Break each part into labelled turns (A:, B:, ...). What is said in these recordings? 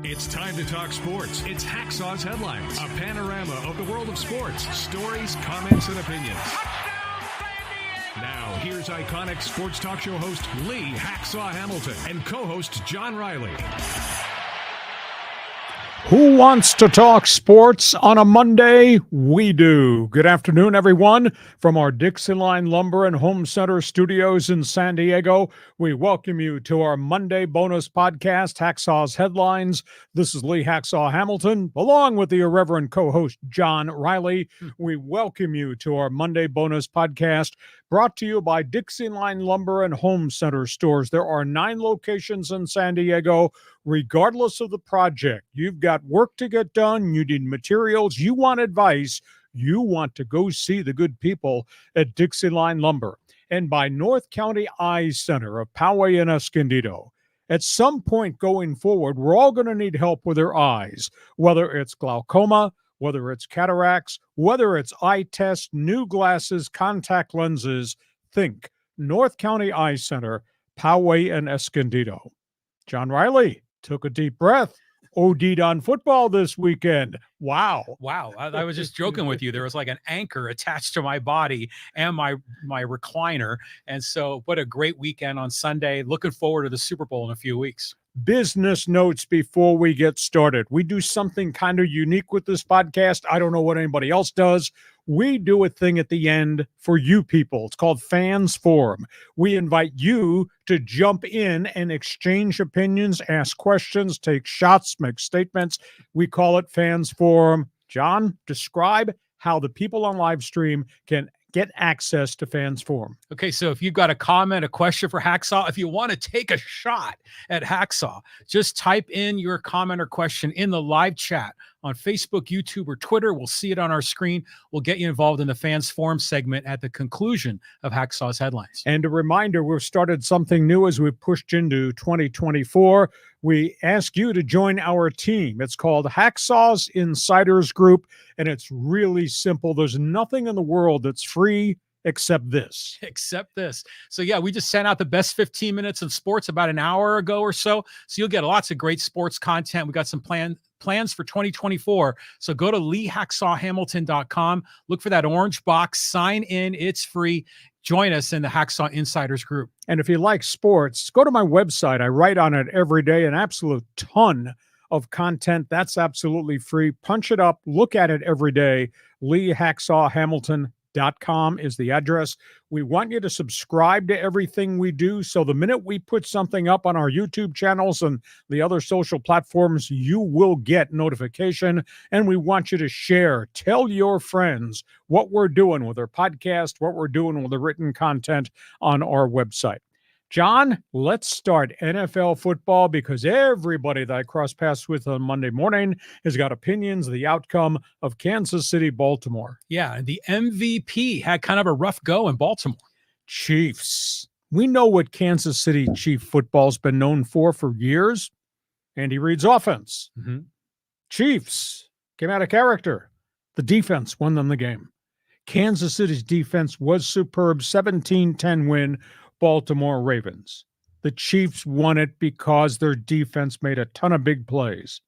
A: It's time to talk sports. It's Hacksaw's Headlines, a panorama of the world of sports, stories, comments, and opinions. Now, here's iconic sports talk show host Lee Hacksaw Hamilton and co-host John Riley.
B: Who wants to talk sports on a Monday? We do. Good afternoon, everyone. From our DIXIELINE Lumber and Home Center studios in San Diego, we welcome you to our Monday bonus podcast, Hacksaw's Headlines. This is Lee Hacksaw Hamilton, along with the irreverent co-host John Riley. We welcome you to our Monday bonus podcast, brought to you by DIXIELINE Lumber and Home Center stores. There are 9 locations in San Diego. Regardless of the project, you've got work to get done, you need materials, you want advice, you want to go see the good people at DIXIELINE Lumber. And by North County Eye Center of Poway and Escondido. At some point going forward, we're all going to need help with our eyes, whether it's glaucoma, whether it's cataracts, whether it's eye tests, new glasses, contact lenses. Think North County Eye Center, Poway and Escondido. John Riley took a deep breath. OD'd on football this weekend. Wow.
C: I was just joking with you. There was like an anchor attached to my body and my recliner. And so what a great weekend on Sunday. Looking forward to the Super Bowl in a few weeks.
B: Business notes before we get started. We do something kind of unique with this podcast. I don't know what anybody else does. We do a thing at the end for you people. It's called Fans Forum. We invite you to jump in and exchange opinions, ask questions, take shots, make statements. We call it Fans Forum. John, describe how the people on live stream can get access to Fans Forum.
C: Okay, so if you've got a comment, a question for Hacksaw, if you want to take a shot at Hacksaw, just type in your comment or question in the live chat on Facebook, YouTube, or Twitter. We'll see it on our screen. We'll get you involved in the Fans Forum segment at the conclusion of Hacksaw's Headlines.
B: And a reminder, we've started something new as we've pushed into 2024. We ask you to join our team. It's called Hacksaw's Insiders Group, and it's really simple. There's nothing in the world that's free except this.
C: So yeah, we just sent out the best 15 minutes in sports about an hour ago or so. So you'll get lots of great sports content. We got some plans for 2024. So go to leehacksawhamilton.com. Look for that orange box. Sign in. It's free. Join us in the Hacksaw Insiders Group.
B: And if you like sports, go to my website. I write on it every day, an absolute ton of content. That's absolutely free. Punch it up. Look at it every day. leehacksawhamilton.com is the address. We want you to subscribe to everything we do. So the minute we put something up on our YouTube channels and the other social platforms, you will get notification. And we want you to share. Tell your friends what we're doing with our podcast, what we're doing with the written content on our website. John, let's start NFL football because everybody that I cross paths with on Monday morning has got opinions of the outcome of Kansas City, Baltimore.
C: Yeah, the MVP had kind of a rough go in Baltimore.
B: Chiefs. We know what Kansas City Chief football's been known for years. Andy Reid's offense. Chiefs came out of character. The defense won them the game. Kansas City's defense was superb, 17-10 win. Baltimore Ravens. The Chiefs won it because their defense made a ton of big plays.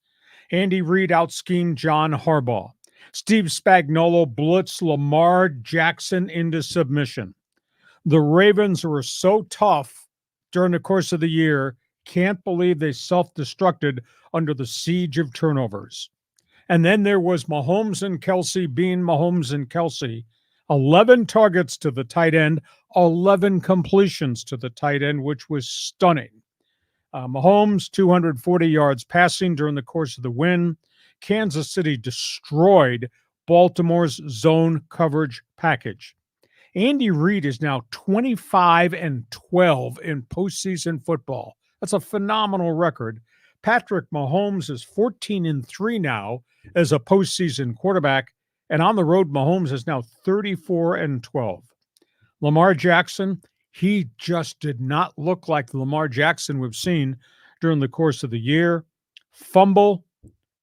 B: Andy Reid out-schemed John Harbaugh. Steve Spagnuolo blitzed Lamar Jackson into submission. The Ravens were so tough during the course of the year, can't believe they self-destructed under the siege of turnovers. And then there was Mahomes and Kelsey being Mahomes and Kelsey. 11 targets to the tight end, 11 completions to the tight end, which was stunning. Mahomes, 240 yards passing during the course of the win. Kansas City destroyed Baltimore's zone coverage package. Andy Reid is now 25-12 in postseason football. That's a phenomenal record. Patrick Mahomes is 14-3 now as a postseason quarterback. And on the road, Mahomes is now 34-12. Lamar Jackson, he just did not look like the Lamar Jackson we've seen during the course of the year. Fumble,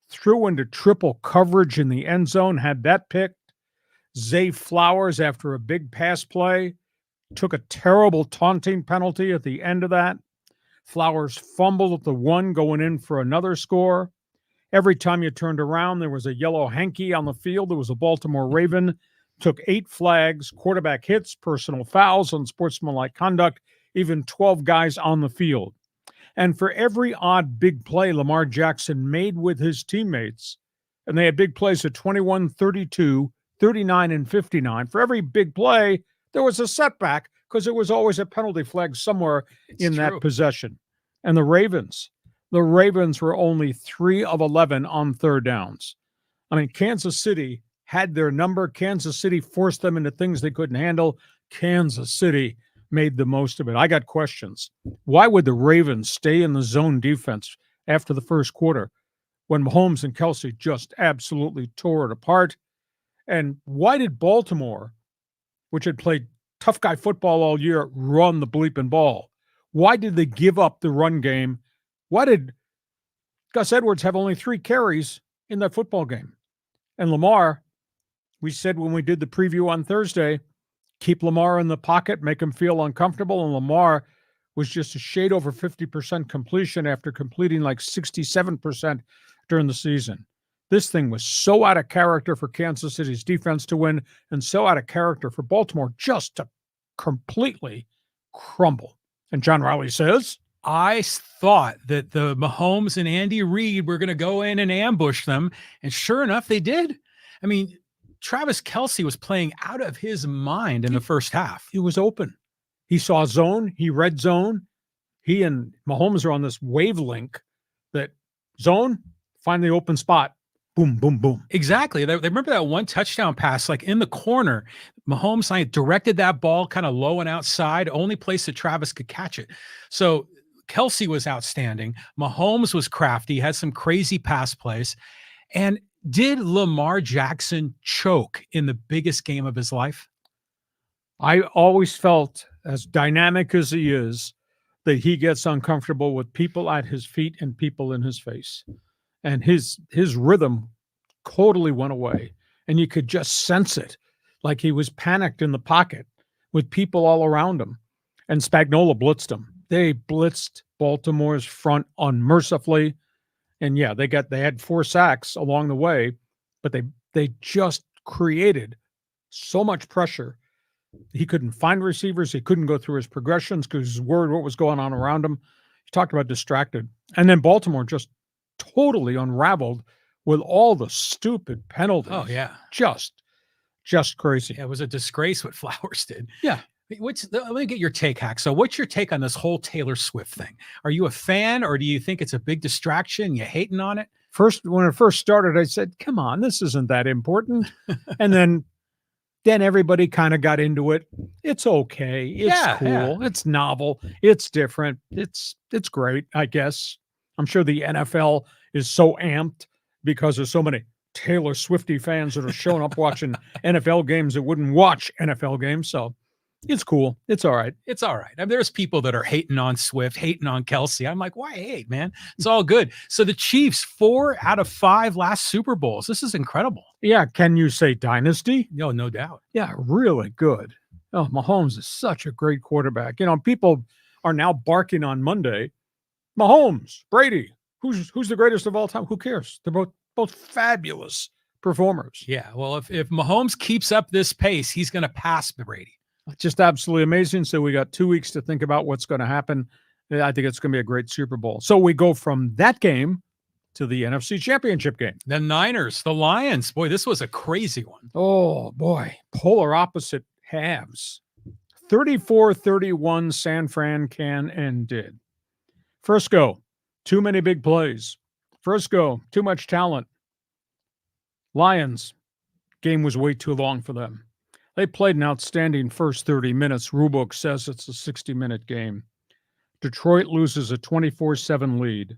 B: threw into triple coverage in the end zone, had that picked. Zay Flowers, after a big pass play, took a terrible taunting penalty at the end of that. Flowers fumbled at the one, going in for another score. Every time you turned around, there was a yellow hanky on the field. There was a Baltimore Raven. Took 8 flags, quarterback hits, personal fouls, unsportsmanlike conduct, even 12 guys on the field. And for every odd big play Lamar Jackson made with his teammates, and they had big plays at 21, 32, 39, and 59, for every big play, there was a setback because there was always a penalty flag somewhere in that possession. And the Ravens were only 3 of 11 on third downs. I mean, Kansas City had their number. Kansas City forced them into things they couldn't handle. Kansas City made the most of it. I got questions. Why would the Ravens stay in the zone defense after the first quarter when Mahomes and Kelsey just absolutely tore it apart? And why did Baltimore, which had played tough guy football all year, run the bleeping ball? Why did they give up the run game? Why did Gus Edwards have only 3 carries in that football game? And Lamar, we said when we did the preview on Thursday, keep Lamar in the pocket, make him feel uncomfortable. And Lamar was just a shade over 50% completion after completing like 67% during the season. This thing was so out of character for Kansas City's defense to win and so out of character for Baltimore just to completely crumble. And John Riley says,
C: I thought that the Mahomes and Andy Reid were going to go in and ambush them. And sure enough, they did. I mean, Travis Kelce was playing out of his mind in the first half.
B: He was open. He saw zone. He read zone. He and Mahomes are on this wavelength that zone, find the open spot. Boom, boom, boom.
C: Exactly. They remember that one touchdown pass, like in the corner. Mahomes directed that ball kind of low and outside, only place that Travis could catch it. So Kelce was outstanding. Mahomes was crafty, had some crazy pass plays. And did Lamar Jackson choke in the biggest game of his life?
B: I always felt, as dynamic as he is, that he gets uncomfortable with people at his feet and people in his face. And his rhythm totally went away. And you could just sense it, like he was panicked in the pocket with people all around him. And Spagnuolo blitzed him. They blitzed Baltimore's front unmercifully. And yeah, they had 4 sacks along the way, but they just created so much pressure. He couldn't find receivers. He couldn't go through his progressions because he was worried what was going on around him. He talked about distracted. And then Baltimore just totally unraveled with all the stupid penalties.
C: Oh, yeah.
B: Just crazy.
C: Yeah, it was a disgrace what Flowers did.
B: Yeah.
C: Let me get your take, Hack. So what's your take on this whole Taylor Swift thing? Are you a fan, or do you think it's a big distraction? You hating on it?
B: When it first started, I said, come on, this isn't that important. And then everybody kind of got into it. It's okay. It's cool. Yeah. It's novel. It's different. It's great, I guess. I'm sure the NFL is so amped because there's so many Taylor Swiftie fans that are showing up watching NFL games that wouldn't watch NFL games. So it's cool. It's all right.
C: It's all right. I mean, there's people that are hating on Swift, hating on Kelsey. I'm like, why hate, man? It's all good. So the Chiefs, 4 out of 5 last Super Bowls. This is incredible.
B: Yeah. Can you say dynasty?
C: No doubt.
B: Yeah, really good. Oh, Mahomes is such a great quarterback. You know, people are now barking on Monday. Mahomes, Brady, who's the greatest of all time? Who cares? They're both fabulous performers.
C: Yeah. Well, if Mahomes keeps up this pace, he's going to pass Brady.
B: Just absolutely amazing. So we got 2 weeks to think about what's going to happen. I think it's going to be a great Super Bowl. So we go from that game to the NFC Championship game.
C: The Niners, the Lions. Boy, this was a crazy one.
B: Oh, boy. Polar opposite halves. 34-31 San Fran can and did. First go, too many big plays. First go, too much talent. Lions, game was way too long for them. They played an outstanding first 30 minutes. Rulebook says it's a 60-minute game. Detroit loses a 24-7 lead.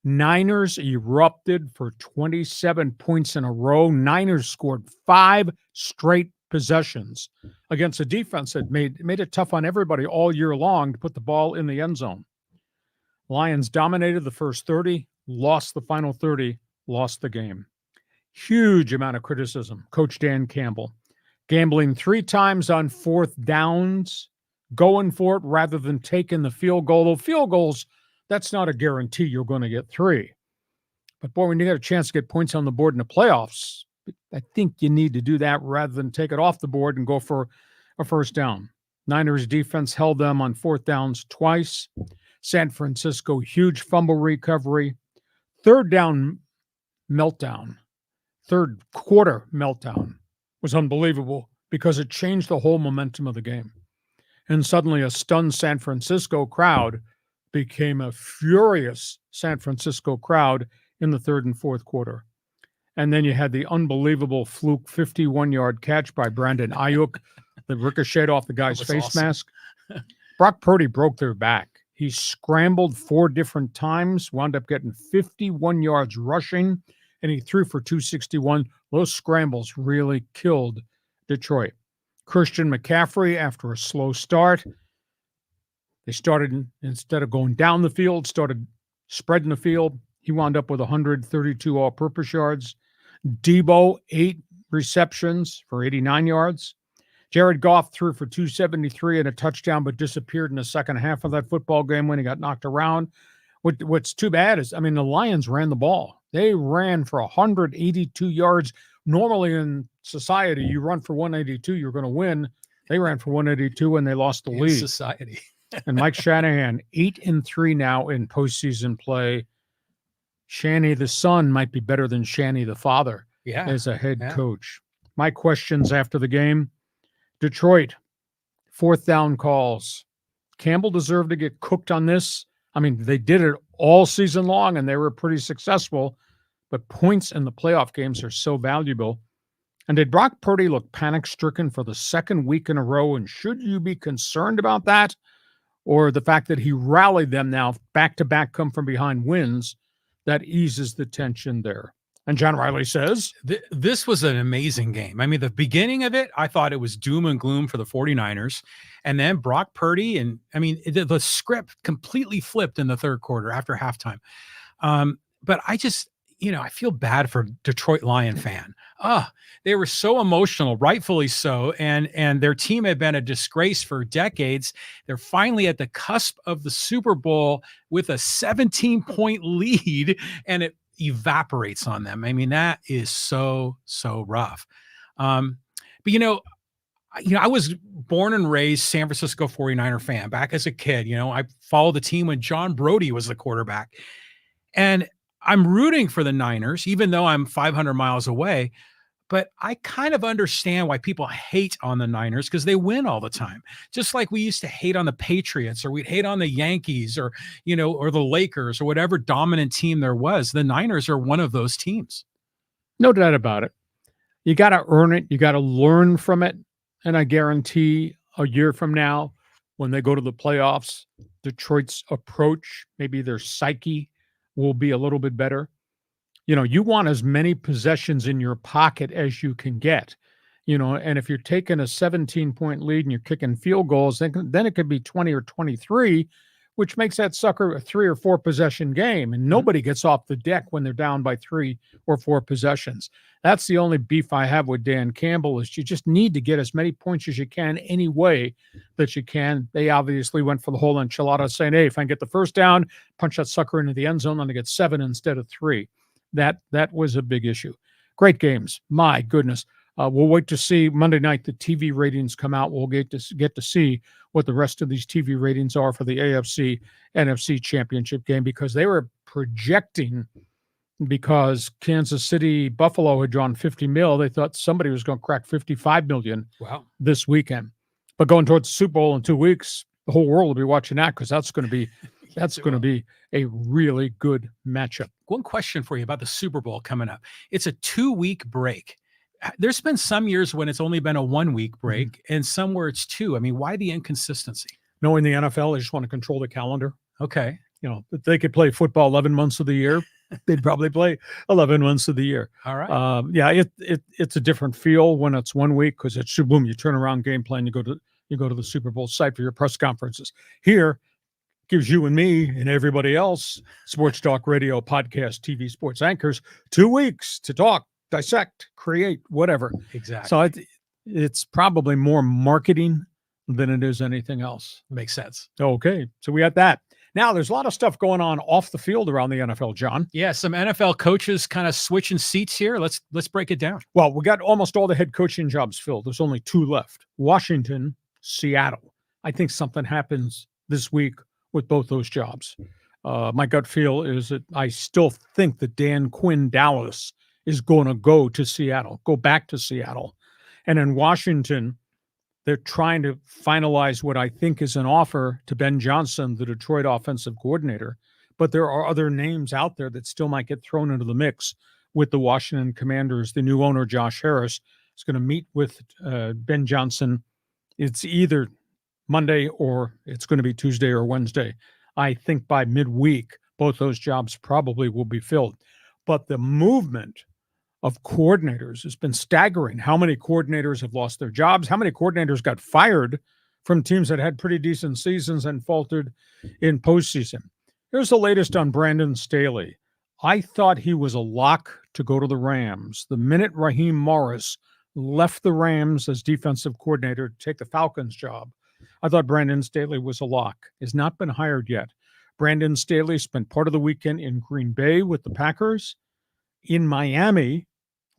B: Niners erupted for 27 points in a row. Niners scored 5 straight possessions against a defense that made it tough on everybody all year long to put the ball in the end zone. Lions dominated the first 30, lost the final 30, lost the game. Huge amount of criticism. Coach Dan Campbell. Gambling 3 times on 4th downs, going for it rather than taking the field goal. Though field goals, that's not a guarantee you're going to get 3. But boy, when you get a chance to get points on the board in the playoffs, I think you need to do that rather than take it off the board and go for a first down. Niners defense held them on fourth downs twice. San Francisco, huge fumble recovery. Third down meltdown. Third quarter meltdown was unbelievable because it changed the whole momentum of the game. And suddenly a stunned San Francisco crowd became a furious San Francisco crowd in the third and fourth quarter. And then you had the unbelievable fluke 51-yard catch by Brandon Ayuk that ricocheted off the guy's face mask. Brock Purdy broke their back. He scrambled 4 different times, wound up getting 51 yards rushing, and he threw for 261. Those scrambles really killed Detroit. Christian McCaffrey, after a slow start, they started, instead of going down the field, started spreading the field. He wound up with 132 all-purpose yards. Debo, 8 receptions for 89 yards. Jared Goff threw for 273 and a touchdown, but disappeared in the second half of that football game when he got knocked around. What's too bad is, the Lions ran the ball. They ran for 182 yards. Normally in society, you run for 182, you're going to win. They ran for 182 and they lost the lead.
C: Society.
B: And Mike Shanahan, 8-3 now in postseason play. Shanny the son might be better than Shanny the father as a head coach. My questions after the game: Detroit, fourth down calls. Campbell deserved to get cooked on this. They did it all season long and they were pretty successful, but points in the playoff games are so valuable. And did Brock Purdy look panic-stricken for the second week in a row? And should you be concerned about that? Or the fact that he rallied them now back-to-back come from behind wins, that eases the tension there. And John Riley says,
C: this was an amazing game. The beginning of it, I thought it was doom and gloom for the 49ers. And then Brock Purdy, and the script completely flipped in the third quarter after halftime. But I just, I feel bad for Detroit Lion fan. They were so emotional, rightfully so. And their team had been a disgrace for decades. They're finally at the cusp of the Super Bowl with a 17-point lead, and it evaporates on them. That is so rough. But I was born and raised San Francisco 49er fan back as a kid. I followed the team when John Brody was the quarterback, and I'm rooting for the Niners, even though I'm 500 miles away. But I kind of understand why people hate on the Niners, because they win all the time. Just like we used to hate on the Patriots, or we'd hate on the Yankees, or, or the Lakers, or whatever dominant team there was. The Niners are one of those teams.
B: No doubt about it. You got to earn it. You got to learn from it. And I guarantee a year from now, when they go to the playoffs, Detroit's approach, maybe their psyche, will be a little bit better. You want as many possessions in your pocket as you can get, and if you're taking a 17-point lead and you're kicking field goals, then it could be 20 or 23, which makes that sucker a 3 or 4 possession game. And nobody gets off the deck when they're down by 3 or 4 possessions. That's the only beef I have with Dan Campbell, is you just need to get as many points as you can any way that you can. They obviously went for the whole enchilada, saying, hey, if I can get the first down, punch that sucker into the end zone, and I get 7 instead of 3. That was a big issue. Great games. My goodness. We'll wait to see Monday night the TV ratings come out. We'll get to see what the rest of these TV ratings are for the AFC NFC championship game, because they were projecting, because Kansas City Buffalo had drawn 50 mil. They thought somebody was going to crack 55 million this weekend. But going towards the Super Bowl in 2 weeks, the whole world will be watching that, because that's going to be a really good matchup.
C: One question for you about the Super Bowl coming up. It's a 2-week break. There's been some years when it's only been a 1-week break, and some where it's 2. Why the inconsistency?
B: Knowing the NFL, they just want to control the calendar.
C: Okay.
B: If they could play football 11 months of the year, they'd probably play 11 months of the year.
C: All right.
B: It's a different feel when it's 1 week, because it's boom, you turn around game plan, you go to the Super Bowl site for your press conferences. Here, gives you and me and everybody else, sports talk radio, podcast, TV, sports anchors, 2 weeks to talk, dissect, create, whatever.
C: Exactly.
B: So it's probably more marketing than it is anything else.
C: Makes sense.
B: Okay. So we got that. Now, there's a lot of stuff going on off the field around the NFL, John.
C: Yeah, some NFL coaches kind of switching seats here. Let's break it down.
B: Well, we got almost all the head coaching jobs filled. There's only 2 left. Washington, Seattle. I think something happens this week with both those jobs. My gut feel is that I still think that Dan Quinn Dallas is going to go back to Seattle. And in Washington, they're trying to finalize what I think is an offer to Ben Johnson, the Detroit offensive coordinator. But there are other names out there that still might get thrown into the mix with the Washington Commanders. The new owner, Josh Harris, is going to meet with Ben Johnson. It's either Monday or it's going to be Tuesday or Wednesday. I think by midweek, both those jobs probably will be filled. But the movement of coordinators has been staggering. How many coordinators have lost their jobs? How many coordinators got fired from teams that had pretty decent seasons and faltered in postseason? Here's the latest on Brandon Staley. I thought he was a lock to go to the Rams. The minute Raheem Morris left the Rams as defensive coordinator to take the Falcons job, I thought Brandon Staley was a lock. Has not been hired yet. Brandon Staley spent part of the weekend in Green Bay with the Packers, in Miami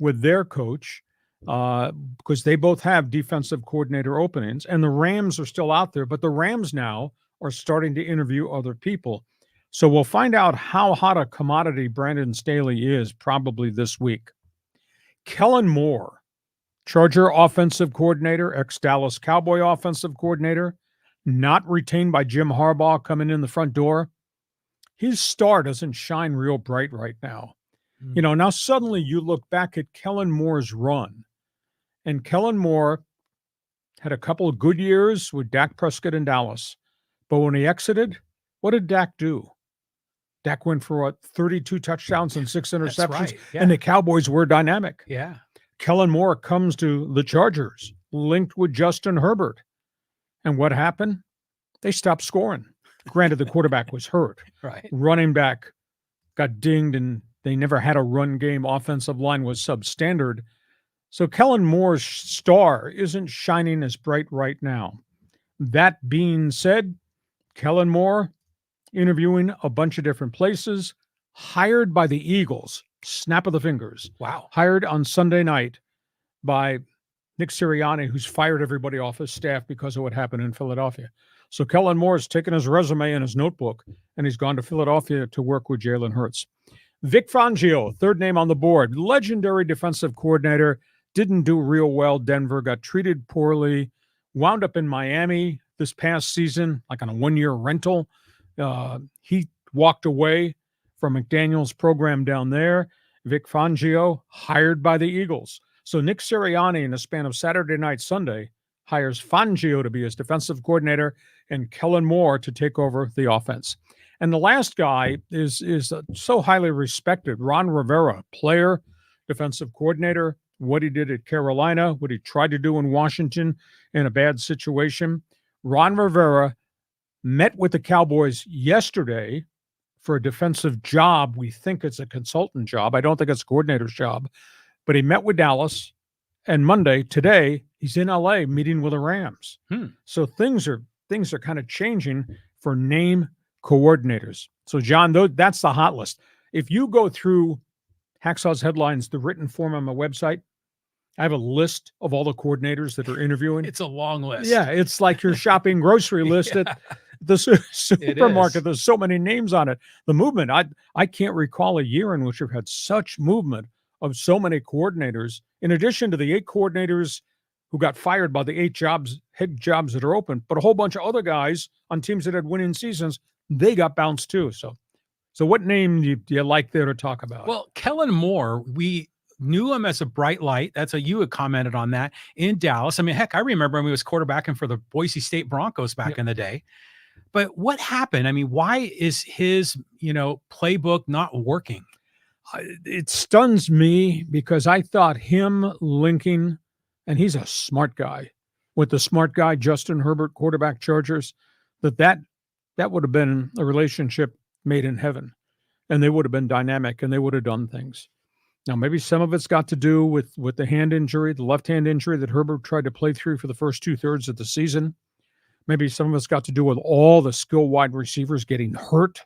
B: with their coach, because they both have defensive coordinator openings, and the Rams are still out there, but the Rams now are starting to interview other people. So we'll find out how hot a commodity Brandon Staley is probably this week. Kellen Moore, Charger offensive coordinator, ex-Dallas Cowboy offensive coordinator, not retained by Jim Harbaugh coming in the front door. His star doesn't shine real bright right now. You know, now suddenly you look back at Kellen Moore's run, and Kellen Moore had a couple of good years with Dak Prescott in Dallas. But when he exited, what did Dak do? Dak went for 32 touchdowns and 6 interceptions,
C: That's right. Yeah.
B: and the Cowboys were dynamic.
C: Yeah.
B: Kellen Moore comes to the Chargers, linked with Justin Herbert. And what happened? They stopped scoring. Granted, the quarterback was hurt.
C: Right.
B: Running back got dinged, and they never had a run game. Offensive line was substandard. So Kellen Moore's star isn't shining as bright right now. That being said, Kellen Moore interviewing a bunch of different places, hired by the Eagles. Snap of the fingers.
C: Wow.
B: Hired on Sunday night by Nick Sirianni, who's fired everybody off his staff because of what happened in Philadelphia. So Kellen Moore has taken his resume and his notebook, and he's gone to Philadelphia to work with Jalen Hurts. Vic Fangio, third name on the board, legendary defensive coordinator, didn't do real well. Denver got treated poorly, wound up in Miami this past season, like on a 1-year rental. He walked away from McDaniel's program down there. Vic Fangio, hired by the Eagles. So Nick Sirianni, in the span of Saturday night, Sunday, hires Fangio to be his defensive coordinator and Kellen Moore to take over the offense. And the last guy is so highly respected, Ron Rivera, player, defensive coordinator, what he did at Carolina, what he tried to do in Washington in a bad situation. Ron Rivera met with the Cowboys yesterday for a defensive job. We think it's a consultant job. I don't think it's a coordinator's job. But he met with Dallas, and Monday, today, he's in LA meeting with the Rams. So things are kind of changing for name coordinators. So, John, that's the hot list. If you go through Hacksaw's headlines, the written form on my website, I have a list of all the coordinators that are interviewing.
C: It's a long list.
B: Yeah, it's like your shopping grocery list at the supermarket. There's so many names on it. The movement, I can't recall a year in which we've had such movement of so many coordinators, in addition to the 8 coordinators who got fired by the 8 head jobs that are open, but a whole bunch of other guys on teams that had winning seasons, they got bounced too. So what name do you like there to talk about?
C: Well, Kellen Moore, we knew him as a bright light. You had commented on that in Dallas. I mean, heck, I remember when he was quarterbacking for the Boise State Broncos back in the day. But what happened? I mean, why is his, playbook not working?
B: It stuns me because I thought him linking, and he's a smart guy, with the smart guy, Justin Herbert, quarterback Chargers, that would have been a relationship made in heaven, and they would have been dynamic, and they would have done things. Now, maybe some of it's got to do with the hand injury, the left hand injury that Herbert tried to play through for the first 2/3 of the season. Maybe some of it's got to do with all the skill wide receivers getting hurt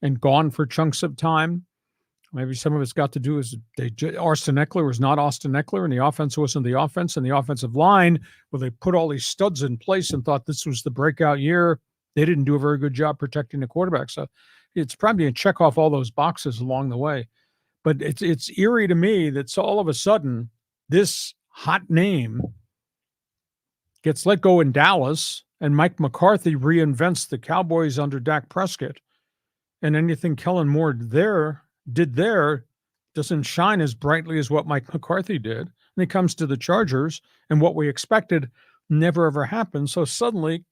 B: and gone for chunks of time. Maybe some of it's got to do with Austin Eckler was not Austin Eckler, and the offense wasn't the offense, and the offensive line, well, they put all these studs in place and thought this was the breakout year. They didn't do a very good job protecting the quarterback. So it's probably a check off all those boxes along the way. But it's eerie to me that all of a sudden this hot name gets let go in Dallas, and Mike McCarthy reinvents the Cowboys under Dak Prescott, and anything Kellen Moore did there doesn't shine as brightly as what Mike McCarthy did. And it comes to the Chargers, and what we expected never ever happened. So suddenly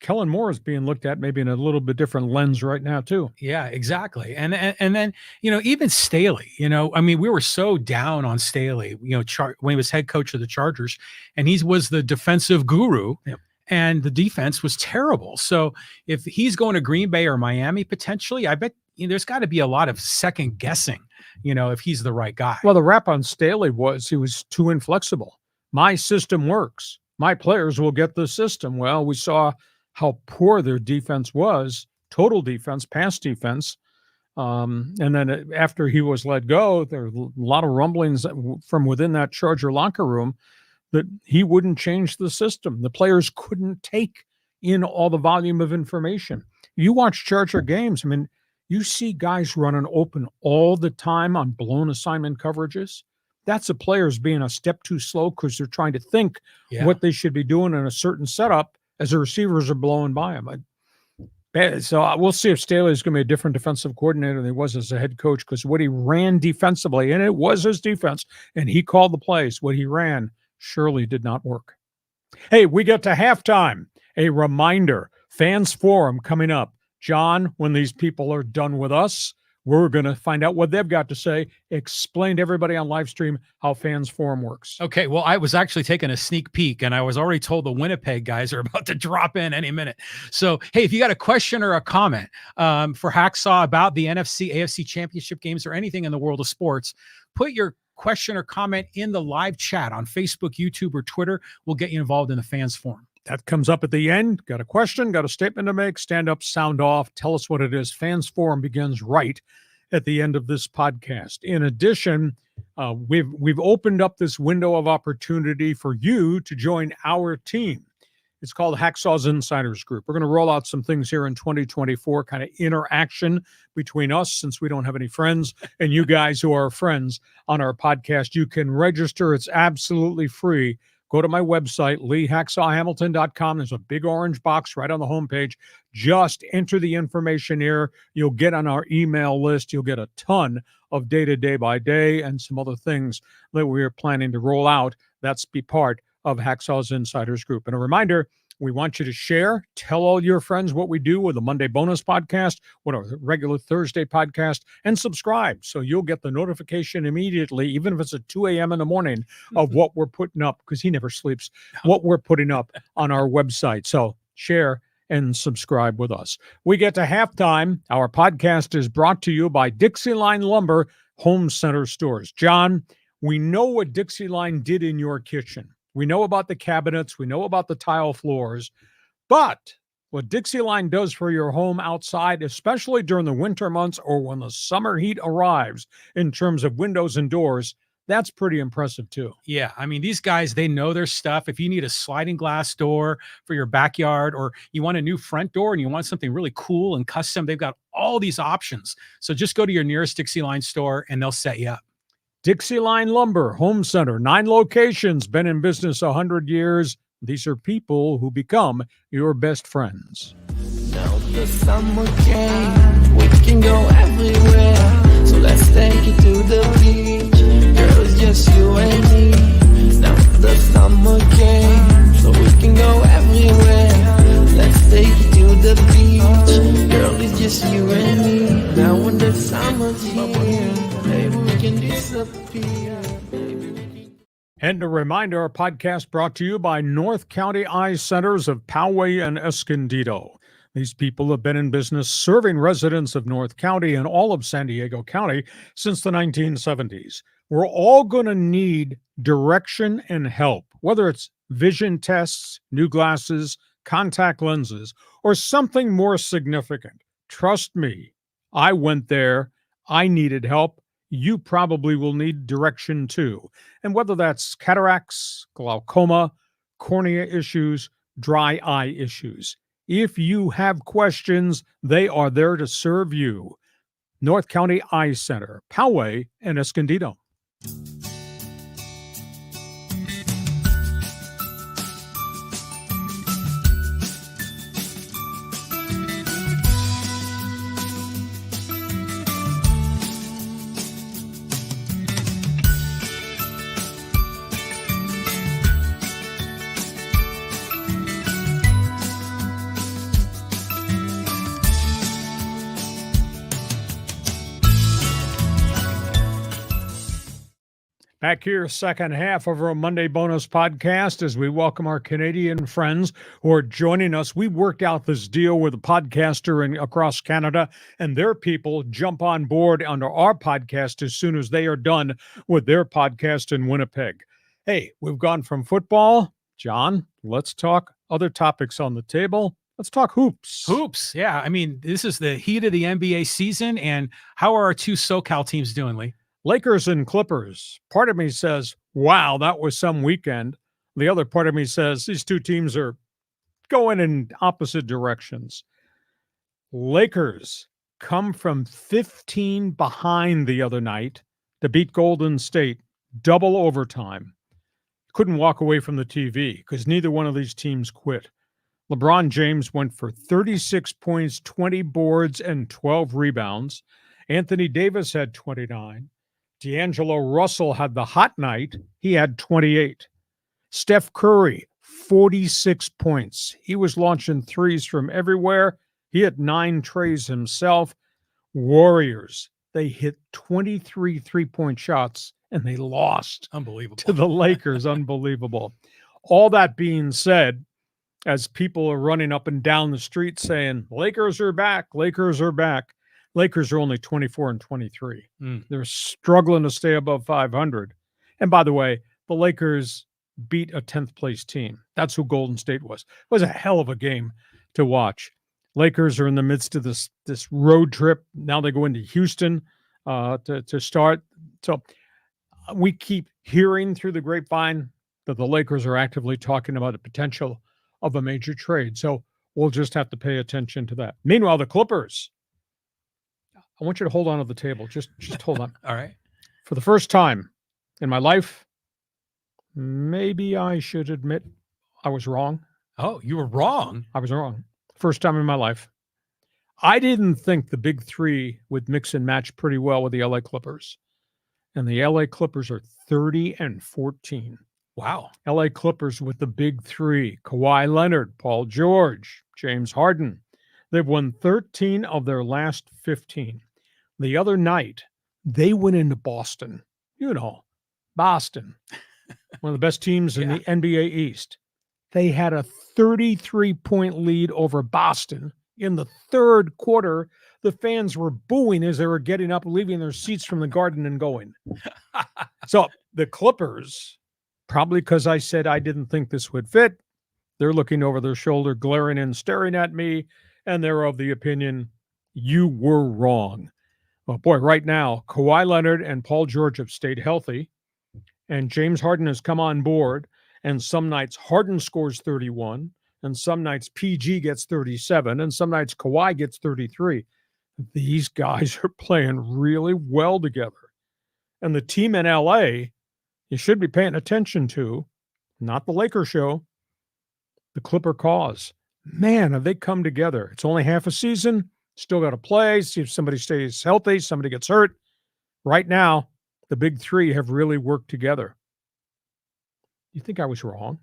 B: Kellen Moore is being looked at maybe in a little bit different lens right now too.
C: Yeah, exactly. And then, even Staley, I mean, we were so down on Staley, when he was head coach of the Chargers, and he was the defensive guru.
B: Yep.
C: And the defense was terrible. So if he's going to Green Bay or Miami potentially, I bet there's got to be a lot of second guessing, if he's the right guy.
B: Well, the rap on Staley was he was too inflexible. My system works. My players will get the system. Well, we saw how poor their defense was, total defense, pass defense. And then after he was let go, there were a lot of rumblings from within that Charger locker room that he wouldn't change the system. The players couldn't take in all the volume of information. You watch Charger games, I mean, you see guys running open all the time on blown assignment coverages. That's the players being a step too slow because they're trying to think what they should be doing in a certain setup as the receivers are blowing by them. So we'll see if Staley is going to be a different defensive coordinator than he was as a head coach, because what he ran defensively, and it was his defense, and he called the plays, what he ran surely did not work. Hey, we get to halftime. A reminder, Fans Forum coming up. John, when these people are done with us, we're going to find out what they've got to say. Explain to everybody on live stream how Fans Forum works.
C: Okay, well, I was actually taking a sneak peek, and I was already told the Winnipeg guys are about to drop in any minute. So, hey, if you got a question or a comment for Hacksaw about the NFC, AFC championship games or anything in the world of sports, put your question or comment in the live chat on Facebook, YouTube, or Twitter. We'll get you involved in the Fans Forum.
B: That comes up at the end. Got a question, got a statement to make, stand up, sound off, tell us what it is. Fans Forum begins right at the end of this podcast. In addition, we've opened up this window of opportunity for you to join our team. It's called Hacksaw's Insiders Group. We're going to roll out some things here in 2024, kind of interaction between us, since we don't have any friends, and you guys who are friends on our podcast. You can register. It's absolutely free. Go to my website, leehacksawhamilton.com. There's a big orange box right on the homepage. Just enter the information here. You'll get on our email list. You'll get a ton of data day by day and some other things that we are planning to roll out. That's be part of Hacksaw's Insiders Group. And a reminder, we want you to share, tell all your friends what we do with the Monday bonus podcast, what our regular Thursday podcast, and subscribe so you'll get the notification immediately, even if it's at 2 a.m. in the morning, of what we're putting up, because he never sleeps, what we're putting up on our website. So share and subscribe with us. We get to halftime. Our podcast is brought to you by DIXIELINE Lumber Home Center Stores. John, we know what DIXIELINE did in your kitchen. We know about the cabinets. We know about the tile floors. But what DIXIELINE does for your home outside, especially during the winter months or when the summer heat arrives, in terms of windows and doors, that's pretty impressive too.
C: Yeah, I mean, these guys, they know their stuff. If you need a sliding glass door for your backyard, or you want a new front door and you want something really cool and custom, they've got all these options. So just go to your nearest DIXIELINE store and they'll set you up.
B: DIXIELINE Lumber Home Center, 9 locations, been in business 100 years. These are people who become your best friends.
D: Now the summer came, we can go everywhere. So let's take it to the beach. Girl, it's just you and me. Now the summer came, so we can go everywhere. Let's take it to the beach. Girl, it's just you and me. Now when the summer's here, maybe we can disappear.
B: And a reminder, our podcast brought to you by North County Eye Centers of Poway and Escondido. These people have been in business serving residents of North County and all of San Diego County since the 1970s. We're all going to need direction and help, whether it's vision tests, new glasses, contact lenses, or something more significant. Trust me, I went there. I needed help. You probably will need direction too. And whether that's cataracts, glaucoma, cornea issues, dry eye issues, if you have questions, they are there to serve you. North County Eye Center, Poway, and Escondido. Back here, second half of our Monday bonus podcast as we welcome our Canadian friends who are joining us. We worked out this deal with a podcaster across Canada, and their people jump on board under our podcast as soon as they are done with their podcast in Winnipeg. Hey, we've gone from football. John, let's talk other topics on the table. Let's talk hoops.
C: Hoops, yeah. I mean, this is the heat of the NBA season, and how are our two SoCal teams doing, Lee?
B: Lakers and Clippers. Part of me says, wow, that was some weekend. The other part of me says these two teams are going in opposite directions. Lakers come from 15 behind the other night to beat Golden State, double overtime. Couldn't walk away from the TV because neither one of these teams quit. LeBron James went for 36 points, 20 boards, and 12 rebounds. Anthony Davis had 29. D'Angelo Russell had the hot night. He had 28. Steph Curry, 46 points. He was launching threes from everywhere. He hit 9 trays himself. Warriors, they hit 23 three-point shots, and they lost.
C: Unbelievable.
B: To the Lakers. Unbelievable. All that being said, as people are running up and down the street saying, Lakers are back, Lakers are back. Lakers are only 24 and 23. They're struggling to stay above 500. And by the way, the Lakers beat a 10th place team. That's who Golden State was. It was a hell of a game to watch. Lakers are in the midst of this road trip. Now they go into Houston to start. So we keep hearing through the grapevine that the Lakers are actively talking about the potential of a major trade. So we'll just have to pay attention to that. Meanwhile, the Clippers, I want you to hold on to the table. Just hold on.
C: All right.
B: For the first time in my life, maybe I should admit I was wrong.
C: Oh, you were wrong.
B: I was wrong. First time in my life. I didn't think the big three would mix and match pretty well with the LA Clippers. And the LA Clippers are 30 and 14.
C: Wow.
B: LA Clippers with the big three: Kawhi Leonard, Paul George, James Harden. They've won 13 of their last 15. The other night, they went into Boston. You know, Boston, one of the best teams in the NBA East. They had a 33-point lead over Boston. In the third quarter, the fans were booing as they were getting up, leaving their seats from the Garden and going. So the Clippers, probably because I said I didn't think this would fit, they're looking over their shoulder, glaring and staring at me, and they're of the opinion, you were wrong. Well, boy, right now, Kawhi Leonard and Paul George have stayed healthy, and James Harden has come on board, and some nights Harden scores 31, and some nights PG gets 37, and some nights Kawhi gets 33. These guys are playing really well together. And the team in LA, you should be paying attention to, not the Lakers show, the Clipper cause. Man, have they come together. It's only half a season. Still got to play, see if somebody stays healthy, somebody gets hurt. Right now, the big three have really worked together. You think I was wrong?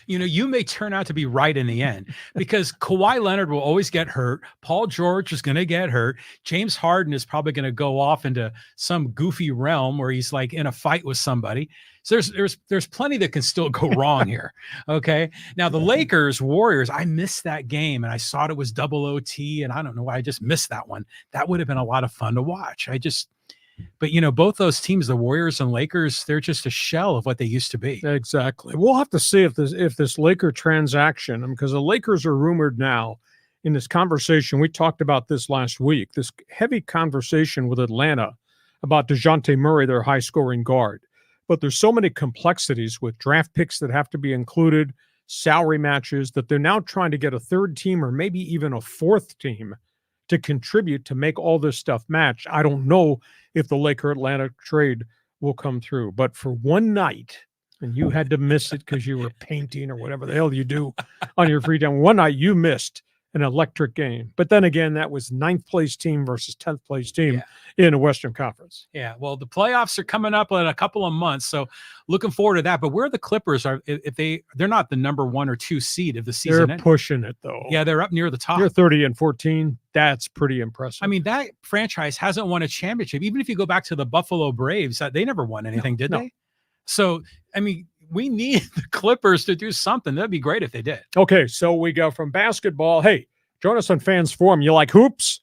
C: You know, you may turn out to be right in the end because Kawhi Leonard will always get hurt. Paul George is going to get hurt. James Harden is probably going to go off into some goofy realm where he's like in a fight with somebody. So there's plenty that can still go wrong here. Okay. Now the Lakers, Warriors, I missed that game and I saw it was double OT and I don't know why I just missed that one. That would have been a lot of fun to watch. But, you know, both those teams, the Warriors and Lakers, they're just a shell of what they used to be.
B: Exactly. We'll have to see if this Laker transaction, because the Lakers are rumored now in this conversation. We talked about this last week, this heavy conversation with Atlanta about DeJounte Murray, their high-scoring guard. But there's so many complexities with draft picks that have to be included, salary matches, that they're now trying to get a third team or maybe even a fourth team to contribute to make all this stuff match. I don't know if the Laker-Atlanta trade will come through. But for one night, and you had to miss it because you were painting or whatever the hell you do on your free time, one night you missed an electric game. But then again, that was 9th place team versus 10th place team in the Western Conference.
C: Yeah, well, the playoffs are coming up in a couple of months, so looking forward to that. But where the Clippers are, if they're not the number 1 or 2 seed of the season.
B: They're pushing it, though.
C: Yeah, they're up near the top.
B: They're 30-14. That's pretty impressive.
C: I mean, that franchise hasn't won a championship. Even if you go back to the Buffalo Braves, they never won anything, did they? So, I mean, we need the Clippers to do something. That'd be great if they did.
B: Okay, so we go from basketball. Hey, join us on Fans Forum. You like hoops?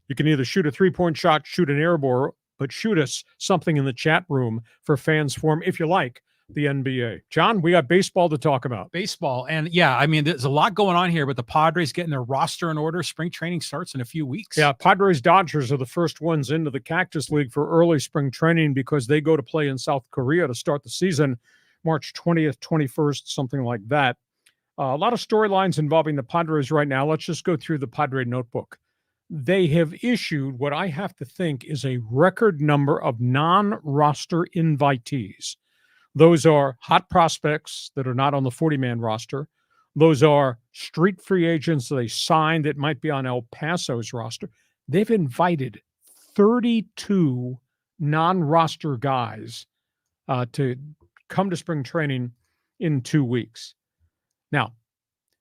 B: You can either shoot a three-point shot, shoot an air ball, but shoot us something in the chat room for Fans Forum if you like the NBA. John, we got baseball to talk about.
C: Baseball. And yeah, I mean, there's a lot going on here, but the Padres getting their roster in order. Spring training starts in a few weeks.
B: Yeah, Padres Dodgers are the first ones into the Cactus League for early spring training because they go to play in South Korea to start the season, March 20th, 21st, something like that. A lot of storylines involving the Padres right now. Let's just go through the Padre notebook. They have issued what I have to think is a record number of non-roster invitees. Those are hot prospects that are not on the 40-man roster. Those are street free agents they signed that might be on El Paso's roster. They've invited 32 non-roster guys to come to spring training in 2 weeks. Now,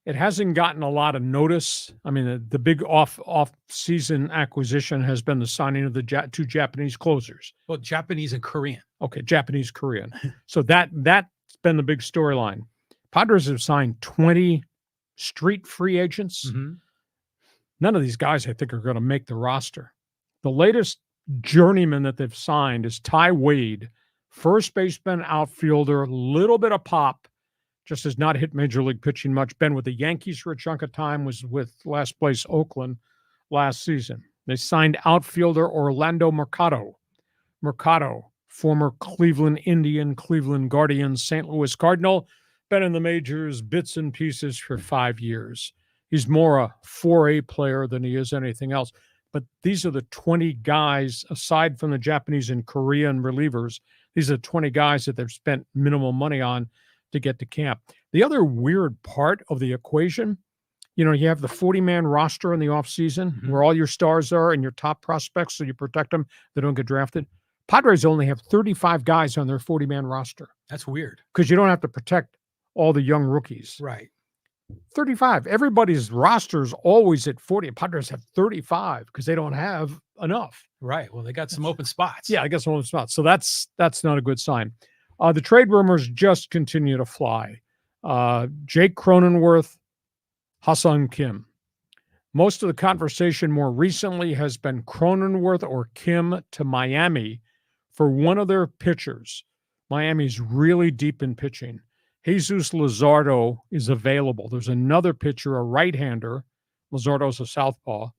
B: it hasn't gotten a lot of notice. I mean, the big off-season acquisition has been the signing of the 2 Japanese closers.
C: Well, Japanese and Korean.
B: Okay, Japanese, Korean. So that's been the big storyline. Padres have signed 20 street free agents.
C: Mm-hmm.
B: None of these guys, I think, are going to make the roster. The latest journeyman that they've signed is Ty Wade, first baseman, outfielder, little bit of pop. Just has not hit major league pitching much. Been with the Yankees for a chunk of time, was with last place Oakland last season. They signed outfielder Orlando Mercado. Mercado, former Cleveland Indian, Cleveland Guardians, St. Louis Cardinal, been in the majors bits and pieces for 5 years. He's more a 4A player than he is anything else. But these are the 20 guys, aside from the Japanese and Korean relievers, these are 20 guys that they've spent minimal money on to get to camp. The other weird part of the equation, you know, you have the 40-man roster in the offseason where all your stars are and your top prospects, so you protect them. They don't get drafted. Padres only have 35 guys on their 40-man roster.
C: That's weird.
B: Because you don't have to protect all the young rookies.
C: Right.
B: 35. Everybody's roster is always at 40. Padres have 35 because they don't have enough.
C: Right. Well, they got some open spots.
B: Yeah, I guess some open spots. So that's not a good sign. The trade rumors just continue to fly. Jake Cronenworth, Ha-seong-Kim. Most of the conversation more recently has been Cronenworth or Kim to Miami for one of their pitchers. Miami's really deep in pitching. Jesus Luzardo is available. There's another pitcher, a right-hander. Luzardo's a southpaw,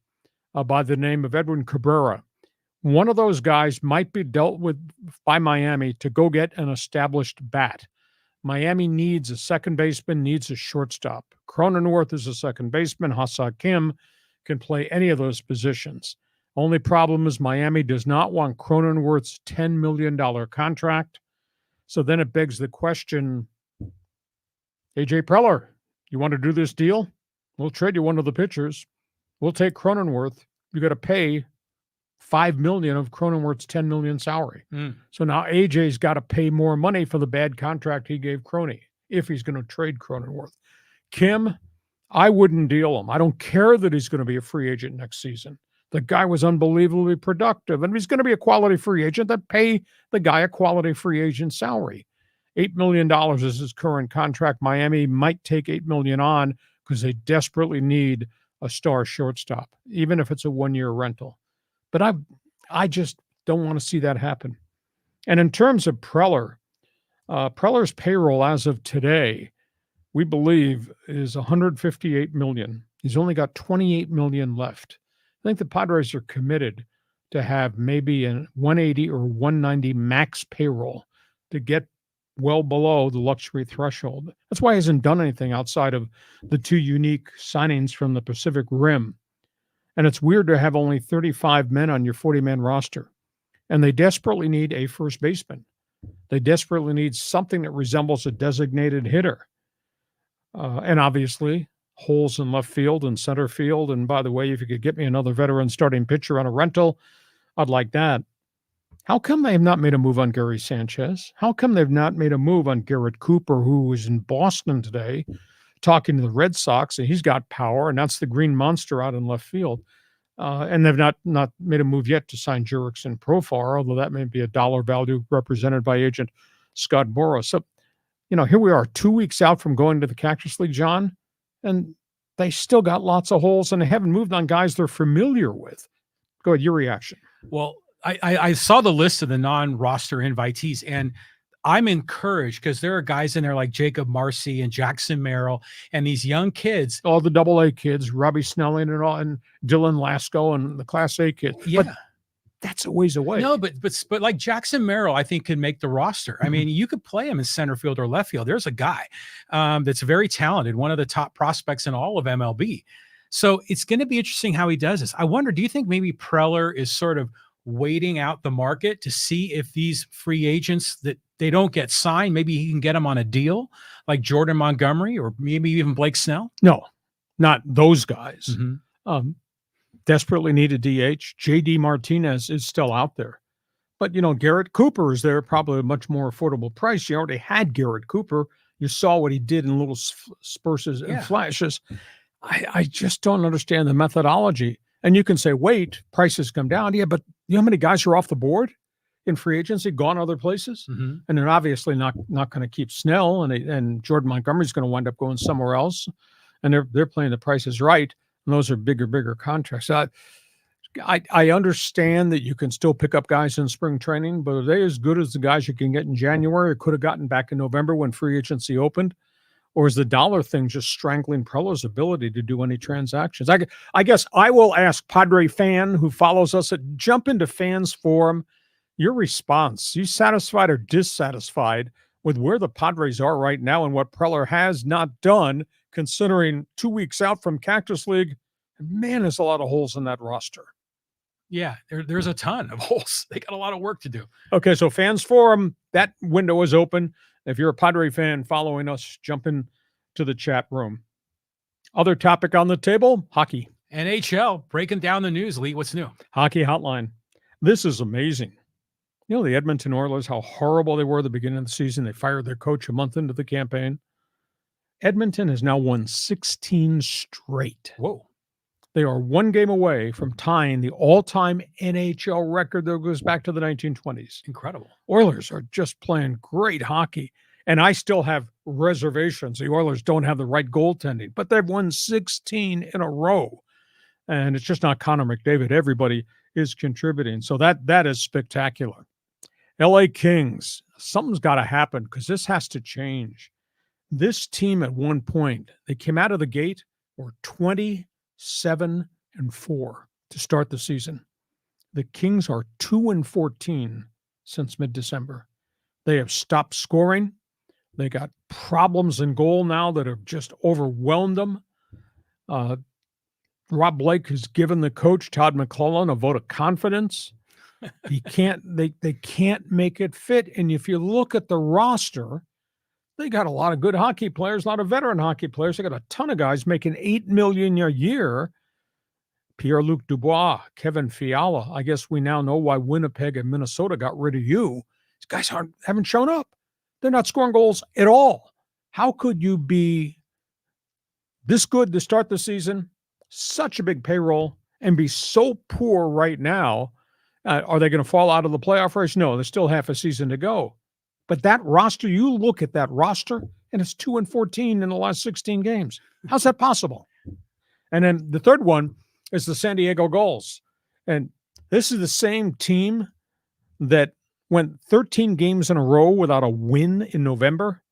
B: by the name of Edwin Cabrera. One of those guys might be dealt with by Miami to go get an established bat. Miami needs a second baseman, needs a shortstop. Cronenworth is a second baseman. Ha-seong-Kim can play any of those positions. Only problem is Miami does not want Cronenworth's $10 million contract. So then it begs the question, AJ Preller, you want to do this deal? We'll trade you one of the pitchers. We'll take Cronenworth. You got to pay $5 million of Cronenworth's $10 million salary. So now AJ's got to pay more money for the bad contract he gave Croney if he's going to trade Cronenworth. Kim, I wouldn't deal him. I don't care that he's going to be a free agent next season. The guy was unbelievably productive, and if he's going to be a quality free agent, then pay the guy a quality free agent salary. $8 million is his current contract. Miami might take $8 million on because they desperately need a star shortstop, even if it's a one-year rental. But I just don't want to see that happen. And in terms of Preller's payroll as of today, we believe is $158 million. He's only got $28 million left. I think the Padres are committed to have maybe a 180 or 190 max payroll to get well below the luxury threshold. That's why he hasn't done anything outside of the 2 unique signings from the Pacific Rim. And it's weird to have only 35 men on your 40-man roster. And they desperately need a first baseman. They desperately need something that resembles a designated hitter. And obviously, holes in left field and center field. And by the way, if you could get me another veteran starting pitcher on a rental, I'd like that. How come they have not made a move on Gary Sanchez? How come they've not made a move on Garrett Cooper, who was in Boston today talking to the Red Sox, and he's got power, and that's the green monster out in left field. And they've not made a move yet to sign Jurickson Profar, although that may be a dollar value represented by agent Scott Boras. So, here we are 2 weeks out from going to the Cactus League, John, and they still got lots of holes, and they haven't moved on guys they're familiar with. Go ahead, your reaction.
C: Well, I saw the list of the non-roster invitees, and I'm encouraged because there are guys in there like Jacob Marcy and Jackson Merrill and these young kids.
B: All the AA kids, Robbie Snelling and all, and Dylan Lasco and the Class A kids.
C: Yeah.
B: But that's a ways away.
C: No, but like Jackson Merrill, I think could make the roster. I mean, you could play him in center field or left field. There's a guy that's very talented, one of the top prospects in all of MLB. So it's going to be interesting how he does this. I wonder, do you think maybe Preller is sort of waiting out the market to see if these free agents that they don't get signed, maybe he can get them on a deal like Jordan Montgomery or maybe even Blake Snell?
B: No, not those guys. Desperately need a DH. JD Martinez is still out there. But, Garrett Cooper is there, probably a much more affordable price. You already had Garrett Cooper. You saw what he did in little spurts and flashes. I just don't understand the methodology. And you can say, wait, prices come down. Yeah, but you know how many guys are off the board in free agency, gone other places? And they're obviously not going to keep Snell, and Jordan Montgomery's going to wind up going somewhere else. And they're playing the prices right. And those are bigger contracts. I understand that you can still pick up guys in spring training, but are they as good as the guys you can get in January or could have gotten back in November when free agency opened? Or is the dollar thing just strangling Preller's ability to do any transactions? I guess I will ask Padre fan who follows us at Jump Into Fans Forum, your response. You satisfied or dissatisfied with where the Padres are right now and what Preller has not done, considering 2 weeks out from Cactus League? Man, there's a lot of holes in that roster.
C: Yeah, there's a ton of holes. They got a lot of work to do.
B: Okay, so Fans Forum, that window is open. If you're a Padre fan following us, jump in to the chat room. Other topic on the table, hockey.
C: NHL, breaking down the news. Lee, what's new?
B: Hockey hotline. This is amazing. The Edmonton Oilers, how horrible they were at the beginning of the season. They fired their coach a month into the campaign. Edmonton has now won 16 straight.
C: Whoa.
B: They are one game away from tying the all-time NHL record that goes back to the 1920s.
C: Incredible.
B: Oilers are just playing great hockey. And I still have reservations. The Oilers don't have the right goaltending, but they've won 16 in a row. And it's just not Connor McDavid. Everybody is contributing. So that is spectacular. LA Kings, something's got to happen because this has to change. This team at one point, they came out of the gate, were 27-4 to start the season. The Kings are 2-14 since mid-December. They have stopped scoring. They got problems in goal now that have just overwhelmed them. Rob Blake has given the coach, Todd McClellan, a vote of confidence. They can't make it fit. And if you look at the roster, they got a lot of good hockey players, a lot of veteran hockey players. They got a ton of guys making $8 million a year. Pierre-Luc Dubois, Kevin Fiala. I guess we now know why Winnipeg and Minnesota got rid of you. These guys haven't shown up. They're not scoring goals at all. How could you be this good to start the season, such a big payroll, and be so poor right now? Are they going to fall out of the playoff race? No, there's still half a season to go. But that roster, you look at that roster, and it's 2-14 in the last 16 games. How's that possible? And then the third one is the San Diego GULLS. And this is the same team that went 13 games in a row without a win in November,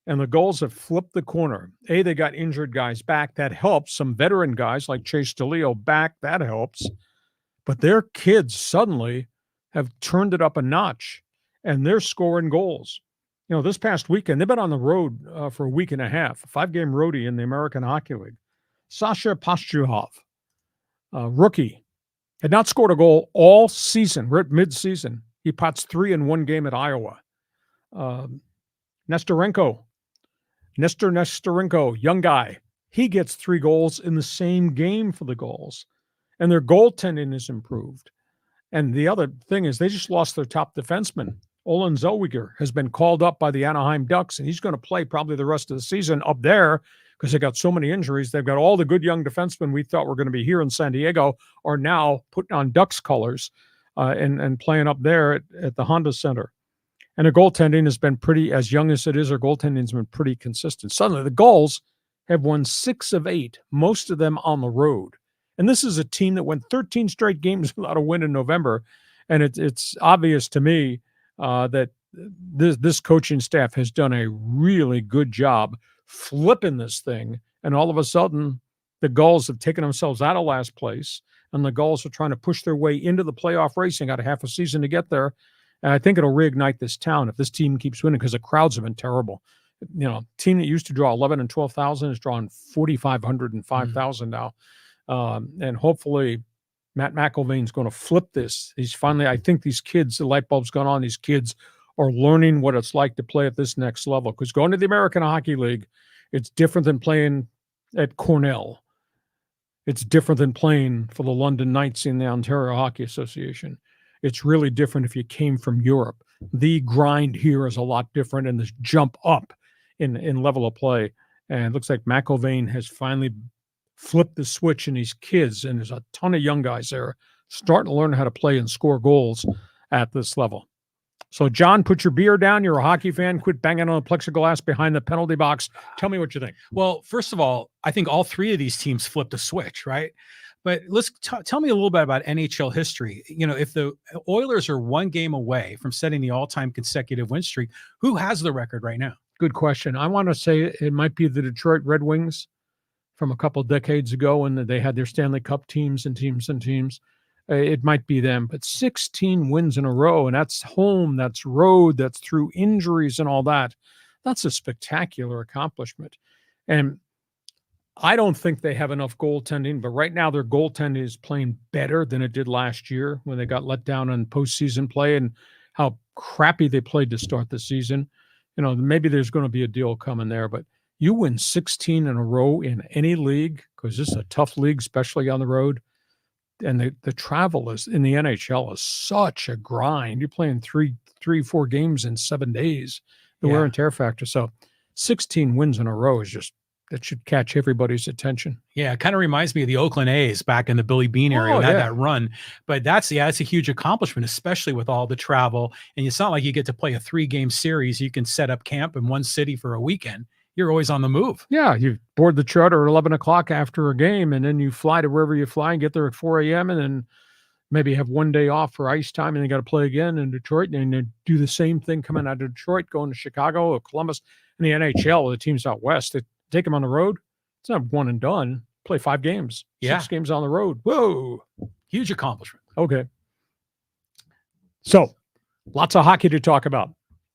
B: and the Gulls have flipped the corner. They got injured guys back. That helps. Some veteran guys like Chase STALEY back. That helps. But their kids suddenly have turned it up a notch, and they're scoring goals. This past weekend, they've been on the road for a week and a half, a 5-game roadie in the American Hockey League. Sasha Pastyuhov, rookie, had not scored a goal all season. We're at mid-season. He pots 3 in one game at Iowa. Nestor Nestorenko, young guy. He gets 3 goals in the same game for the Gulls. And their goaltending is improved. And the other thing is they just lost their top defenseman. Olin Zellweger has been called up by the Anaheim Ducks, and he's going to play probably the rest of the season up there because they got so many injuries. They've got all the good young defensemen we thought were going to be here in San Diego are now putting on Ducks colors and playing up there at the Honda Center. And their goaltending has been pretty, as young as it is, their goaltending has been pretty consistent. Suddenly, the Gulls have won 6 of 8, most of them on the road. And this is a team that went 13 straight games without a win in November. And it's obvious to me that this coaching staff has done a really good job flipping this thing. And all of a sudden, the Gulls have taken themselves out of last place. And the Gulls are trying to push their way into the playoff racing. Got a half a season to get there. And I think it'll reignite this town if this team keeps winning because the crowds have been terrible. Team that used to draw 11 and 12,000 is drawing 4,500 and 5,000 now. And hopefully Matt McIlvain's going to flip this. He's finally, I think these kids, the light bulb's gone on. These kids are learning what it's like to play at this next level because going to the American Hockey League, it's different than playing at Cornell. It's different than playing for the London Knights in the Ontario Hockey Association. It's really different if you came from Europe. The grind here is a lot different, and this jump up in level of play. And it looks like McIlvain has finally flipped the switch in these kids, and there's a ton of young guys there starting to learn how to play and score goals at this level. So, John, put your beer down. You're a hockey fan. Quit banging on the plexiglass behind the penalty box. Tell me what you think.
C: Well, first of all, I think all 3 of these teams flipped a switch, right? But let's tell me a little bit about NHL history. If the Oilers are 1 game away from setting the all-time consecutive win streak, who has the record right now?
B: Good question. I want to say it might be the Detroit Red Wings from a couple decades ago when they had their Stanley Cup teams and teams. It might be them, but 16 wins in a row, and that's home, that's road, that's through injuries and all that. That's a spectacular accomplishment. And I don't think they have enough goaltending, but right now their goaltending is playing better than it did last year when they got let down in postseason play and how crappy they played to start the season. Maybe there's going to be a deal coming there, but you win 16 in a row in any league, because this is a tough league, especially on the road. And the travel is in the NHL is such a grind. You're playing 4 games in 7 days, the wear and tear factor. So 16 wins in a row is just, that should catch everybody's attention.
C: Yeah, it kind of reminds me of the Oakland A's back in the Billy Bean area when they had that run. But that's a huge accomplishment, especially with all the travel. And it's not like you get to play a 3-game series. You can set up camp in one city for a weekend. You're always on the move.
B: Yeah, you board the charter at 11 o'clock after a game, and then you fly to wherever you fly and get there at 4 a.m. and then maybe have 1 day off for ice time, and then you got to play again in Detroit, and then do the same thing coming out of Detroit, going to Chicago or Columbus. In the NHL, the teams out west, they take them on the road. It's not one and done. Play 5 games, 6 games on the road. Whoa.
C: Huge accomplishment.
B: Okay. So lots of hockey to talk about.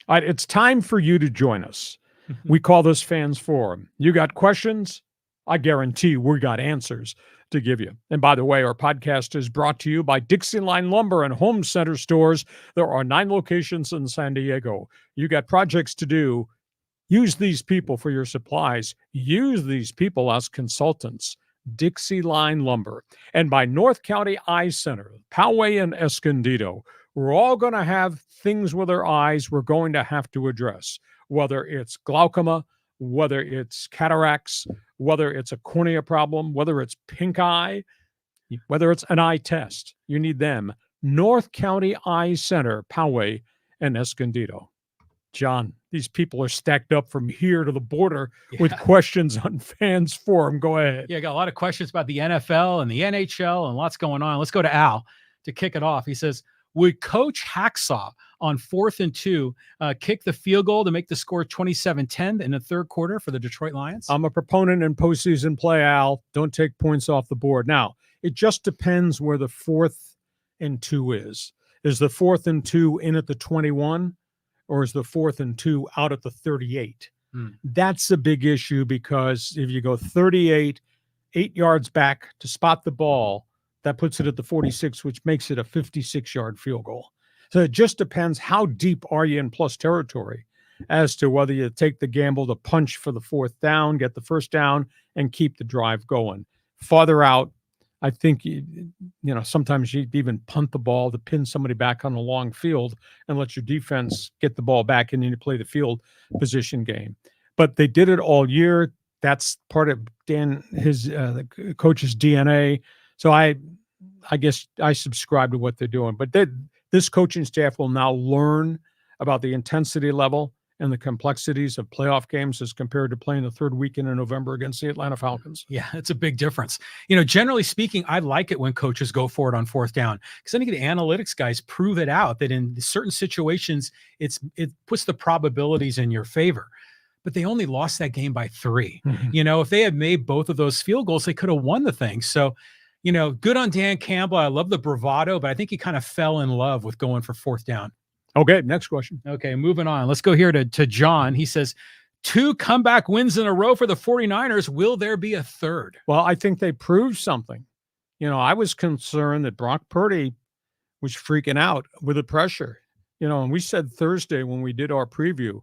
B: All right, it's time for you to join us. We call this Fans Forum. You got questions? I guarantee we got answers to give you. And by the way, our podcast is brought to you by DIXIELINE Lumber and Home Center Stores. There are 9 locations in San Diego. You got projects to do. Use these people for your supplies. Use these people as consultants. DIXIELINE Lumber. And by North County Eye Center, Poway and Escondido. We're all going to have things with our eyes we're going to have to address. Whether it's glaucoma, whether it's cataracts, whether it's a cornea problem, whether it's pink eye, whether it's an eye test, you need them. North County Eye Center, Poway and Escondido. John, these people are stacked up from here to the border with questions on Fans Forum. Go ahead.
C: Yeah, I got a lot of questions about the NFL and the NHL and lots going on. Let's go to Al to kick it off. He says, Would Coach Hacksaw on 4th and 2 kick the field goal to make the score 27-10 in the third quarter for the Detroit Lions?
B: I'm a proponent in postseason play, Al. Don't take points off the board. Now, it just depends where the 4th and 2 is. Is the 4th and 2 in at the 21, or is the 4th and 2 out at the 38? That's a big issue, because if you go 38, 8 yards back to spot the ball, that puts it at the 46, which makes it a 56-yard field goal. So it just depends how deep are you in plus territory as to whether you take the gamble to punch for the 4th down, get the first down, and keep the drive going. Farther out, I think, sometimes you even punt the ball to pin somebody back on the long field and let your defense get the ball back, and then you play the field position game. But they did it all year. That's part of the coach's DNA. So I guess I subscribe to what they're doing. But this coaching staff will now learn about the intensity level and the complexities of playoff games as compared to playing the third weekend in November against the Atlanta Falcons.
C: Yeah, it's a big difference. Generally speaking, I like it when coaches go for it on 4th down, because then you get the analytics guys prove it out that in certain situations, it puts the probabilities in your favor. But they only lost that game by 3. If they had made both of those field goals, they could have won the thing. So, good on Dan Campbell. I love the bravado, but I think he kind of fell in love with going for 4th down.
B: Okay, next question.
C: Okay, moving on. Let's go here to John. He says, 2 comeback wins in a row for the 49ers. Will there be a third?
B: Well, I think they proved something. I was concerned that Brock Purdy was freaking out with the pressure. And we said Thursday when we did our preview,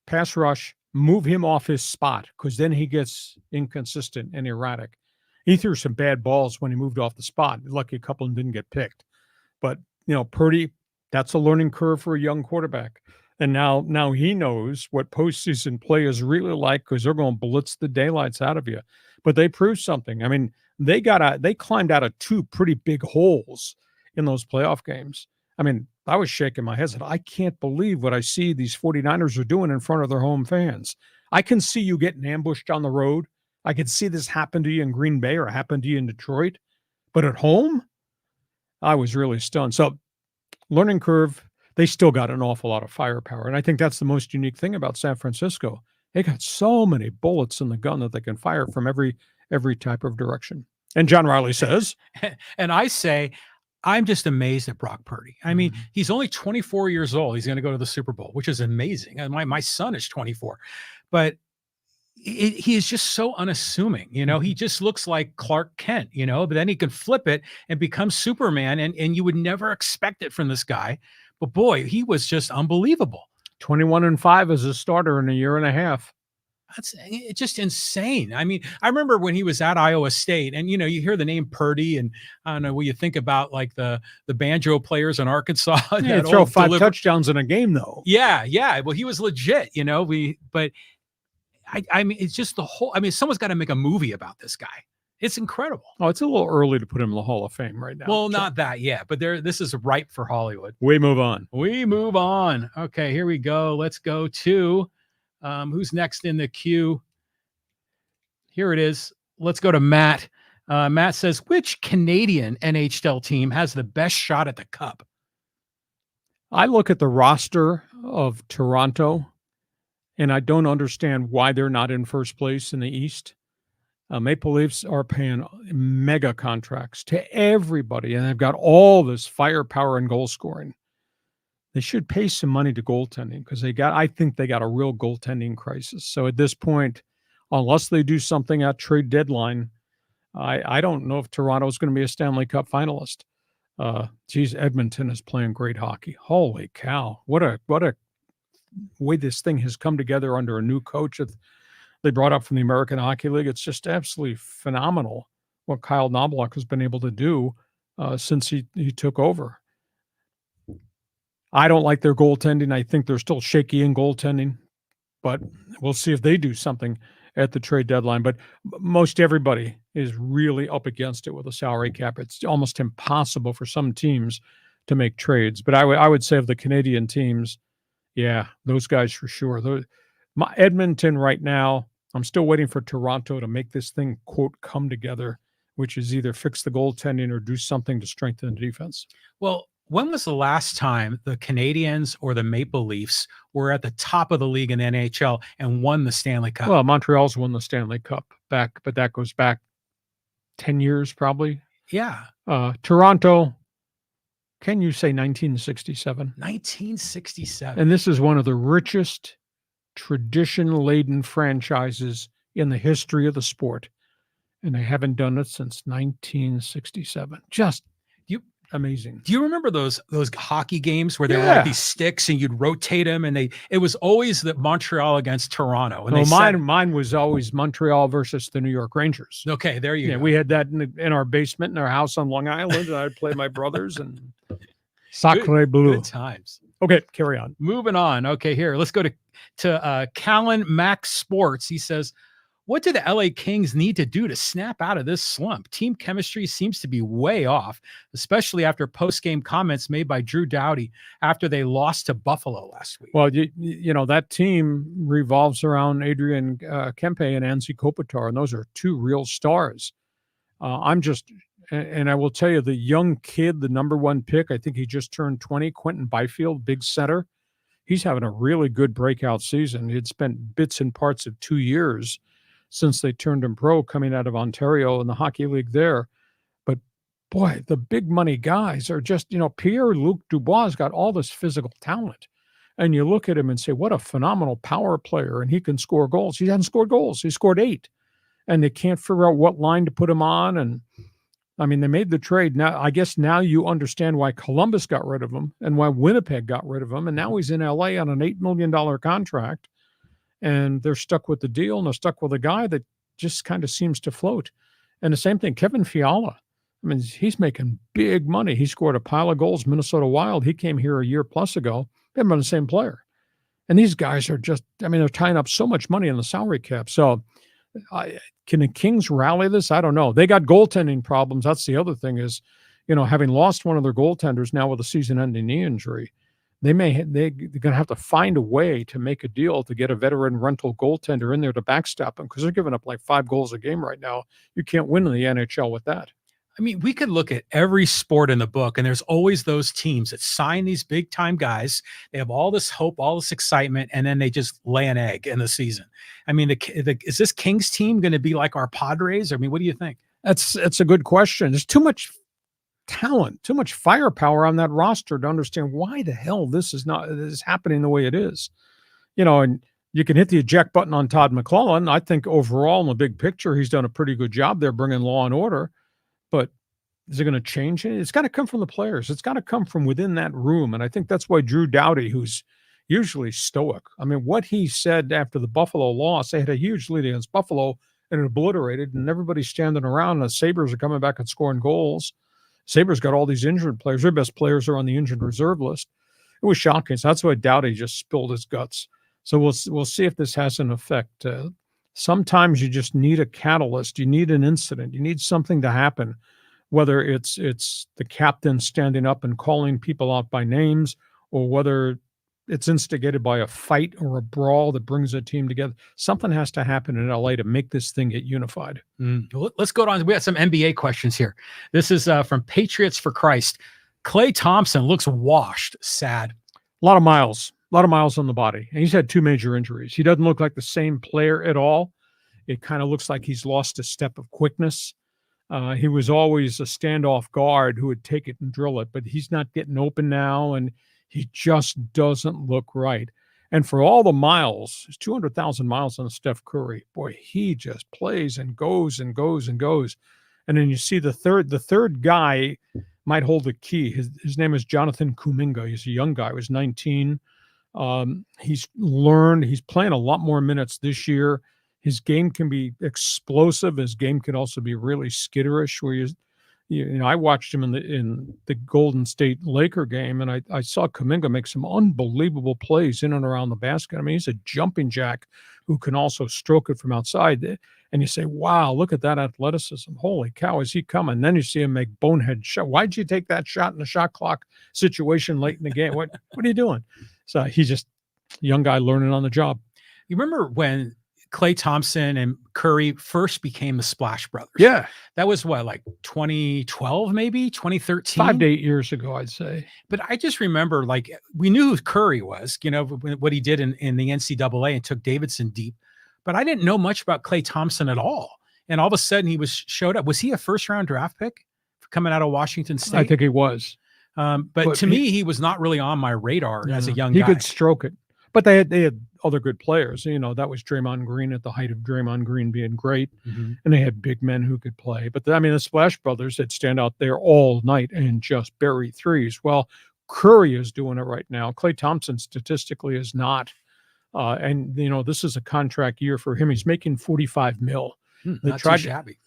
B: pass rush, move him off his spot, because then he gets inconsistent and erratic. He threw some bad balls when he moved off the spot. Lucky a couple of them didn't get picked. But, Purdy, that's a learning curve for a young quarterback. And now he knows what postseason play is really like, because they're going to blitz the daylights out of you. But they proved something. I mean, they climbed out of 2 pretty big holes in those playoff games. I mean, I was shaking my head. I can't believe what I see these 49ers are doing in front of their home fans. I can see you getting ambushed on the road. I could see this happen to you in Green Bay or happen to you in Detroit. But at home, I was really stunned. So, learning curve, they still got an awful lot of firepower. And I think that's the most unique thing about San Francisco. They got so many bullets in the gun that they can fire from every type of direction. And John Riley says,
C: and I say, I'm just amazed at Brock Purdy. I mean, he's only 24 years old. He's going to go to the Super Bowl, which is amazing. And my son is 24. But he is just so unassuming. He just looks like Clark Kent, but then he can flip it and become Superman. And you would never expect it from this guy. But boy, he was just unbelievable.
B: 21-5 as a starter in a year and a half.
C: It's just insane. I mean, I remember when he was at Iowa State, and you hear the name Purdy, and I don't know what you think about, like the banjo players in Arkansas.
B: Yeah, throw 5 touchdowns in a game, though.
C: Yeah. Well, he was legit, but I mean, it's just someone's got to make a movie about this guy. It's incredible.
B: Oh, it's a little early to put him in the Hall of Fame right now.
C: Well, not that yet, but this is ripe for Hollywood.
B: We move on.
C: Okay, here we go. Let's go to who's next in the queue. Here it is. Let's go to Matt. Matt says, which Canadian NHL team has the best shot at the cup?
B: I look at the roster of Toronto, and I don't understand why they're not in first place in the East. Maple Leafs are paying mega contracts to everybody, and they've got all this firepower and goal scoring. They should pay some money to goaltending, because I think they got a real goaltending crisis. So at this point, unless they do something at trade deadline, I don't know if Toronto is going to be a Stanley Cup finalist. Edmonton is playing great hockey. Holy cow. What a way this thing has come together under a new coach that they brought up from the American Hockey League. It's just absolutely phenomenal what Kyle Knoblauch has been able to do since he took over. I don't like their goaltending. I think they're still shaky in goaltending, but we'll see if they do something at the trade deadline. But most everybody is really up against it with a salary cap. It's almost impossible for some teams to make trades. But I would say of the Canadian teams, yeah, those guys for sure. Edmonton right now, I'm still waiting for Toronto to make this thing, quote, come together, which is either fix the goaltending or do something to strengthen the defense.
C: Well, when was the last time the Canadiens or the Maple Leafs were at the top of the league in the NHL and won the Stanley Cup?
B: Well, Montreal's won the Stanley Cup back, but that goes back 10 years probably.
C: Yeah.
B: Toronto, can you say 1967?
C: 1967.
B: And this is one of the richest tradition-laden franchises in the history of the sport. And they haven't done it since 1967. Just amazing.
C: Do you remember those hockey games where there were like these sticks and you'd rotate them, and it was always the Montreal against Toronto? And
B: mine was always Montreal versus the New York Rangers.
C: Okay, there you go.
B: We had that in our basement in our house on Long Island, and I'd play my brothers and Sacre Bleu.
C: Good times.
B: Okay, carry on.
C: Moving on. Okay, here let's go to Kellen Max Sports. He says, what do the LA Kings need to do to snap out of this slump? Team chemistry seems to be way off, especially after post-game comments made by Drew Doughty after they lost to Buffalo last week.
B: Well, you know, that team revolves around Adrian Kempe and Anze Kopitar, and those are two real stars. And I will tell you, the young kid, the number 1 pick, I think he just turned 20, Quentin Byfield, big center. He's having a really good breakout season. He'd spent bits and parts of 2 years since they turned him pro coming out of Ontario in the hockey league there. But boy, the big money guys are just, you know, Pierre-Luc Dubois has got all this physical talent. And you look at him and say, what a phenomenal power player. And he can score goals. He hasn't scored goals. He scored 8. And they can't figure out what line to put him on. And I mean, they made the trade. Now, I guess now you understand why Columbus got rid of him and why Winnipeg got rid of him. And now he's in LA on an $8 million contract. And they're stuck with the deal, and they're stuck with a guy that just kind of seems to float. And the same thing, Kevin Fiala. I mean, he's making big money. He scored a pile of goals, Minnesota Wild. He came here a year plus ago. They haven't been the same player. And these guys are just, I mean, they're tying up so much money in the salary cap. So can the Kings rally this? I don't know. They got goaltending problems. That's the other thing is, you know, having lost one of their goaltenders now with a season-ending knee injury, they're going to have to find a way to make a deal to get a veteran rental goaltender in there to backstop them, because they're giving up like 5 goals a game right now. You can't win in the NHL with that.
C: I mean, we could look at every sport in the book, and there's always those teams that sign these big time guys. They have all this hope, all this excitement, and then they just lay an egg in the season. I mean, is this Kings team going to be like our Padres? I mean, what do you think?
B: That's a good question. There's too much talent, too much firepower on that roster to understand why the hell this is happening the way it is. You know, and you can hit the eject button on Todd McClellan. I think overall in the big picture, he's done a pretty good job there bringing law and order. But is it going to change it? It's got to come from the players. It's got to come from within that room. And I think that's why Drew Doughty, who's usually stoic, I mean, what he said after the Buffalo loss, they had a huge lead against Buffalo and it obliterated, and everybody's standing around, and the Sabres are coming back and scoring goals. Sabres got all these injured players. Their best players are on the injured reserve list. It was shocking. So that's why Doughty just spilled his guts. So we'll see if this has an effect. Sometimes you just need a catalyst. You need an incident. You need something to happen, whether it's the captain standing up and calling people out by names, or whether it's instigated by a fight or a brawl that brings a team together. Something has to happen in LA to make this thing get unified.
C: Let's go on. We got some NBA questions here. This is from Patriots for Christ. Klay Thompson looks washed, sad.
B: A lot of miles on the body. And he's had 2 major injuries. He doesn't look like the same player at all. It kind of looks like he's lost a step of quickness. He was always a standoff guard who would take it and drill it, but he's not getting open now, and he just doesn't look right. And for all the miles, there's 200,000 miles on Steph Curry. Boy, he just plays and goes and goes and goes. And then you see the third guy might hold the key. His name is Jonathan Kuminga. He's a young guy. He was 19. He's playing a lot more minutes this year. His game can be explosive. His game can also be really skitterish, where you know, I watched him in the Golden State Laker game, and I saw Kuminga make some unbelievable plays in and around the basket. I mean, he's a jumping jack who can also stroke it from outside. And you say, wow, look at that athleticism. Holy cow, is he coming? Then you see him make bonehead shot. Why'd you take that shot in the shot clock situation late in the game? What are you doing? So he's just a young guy learning on the job.
C: You remember when Klay Thompson and Curry first became the Splash Brothers.
B: Yeah.
C: That was what, like 2012, maybe 2013,
B: 5 to 8 years ago, I'd say.
C: But I just remember, like, we knew who Curry was, you know, what he did in the NCAA and took Davidson deep. But I didn't know much about Klay Thompson at all. And all of a sudden he showed up. Was he a first round draft pick coming out of Washington State?
B: I think he was.
C: But to me, he was not really on my radar as a young guy.
B: He could stroke it. But they had other good players. You know, that was Draymond Green at the height of Draymond Green being great. And they had big men who could play. But I mean, the Splash Brothers that stand out there all night and just bury threes. Well, Curry is doing it right now. Klay Thompson statistically is not. And, you know, this is a contract year for him. He's making $45 million.
C: Not too shabby.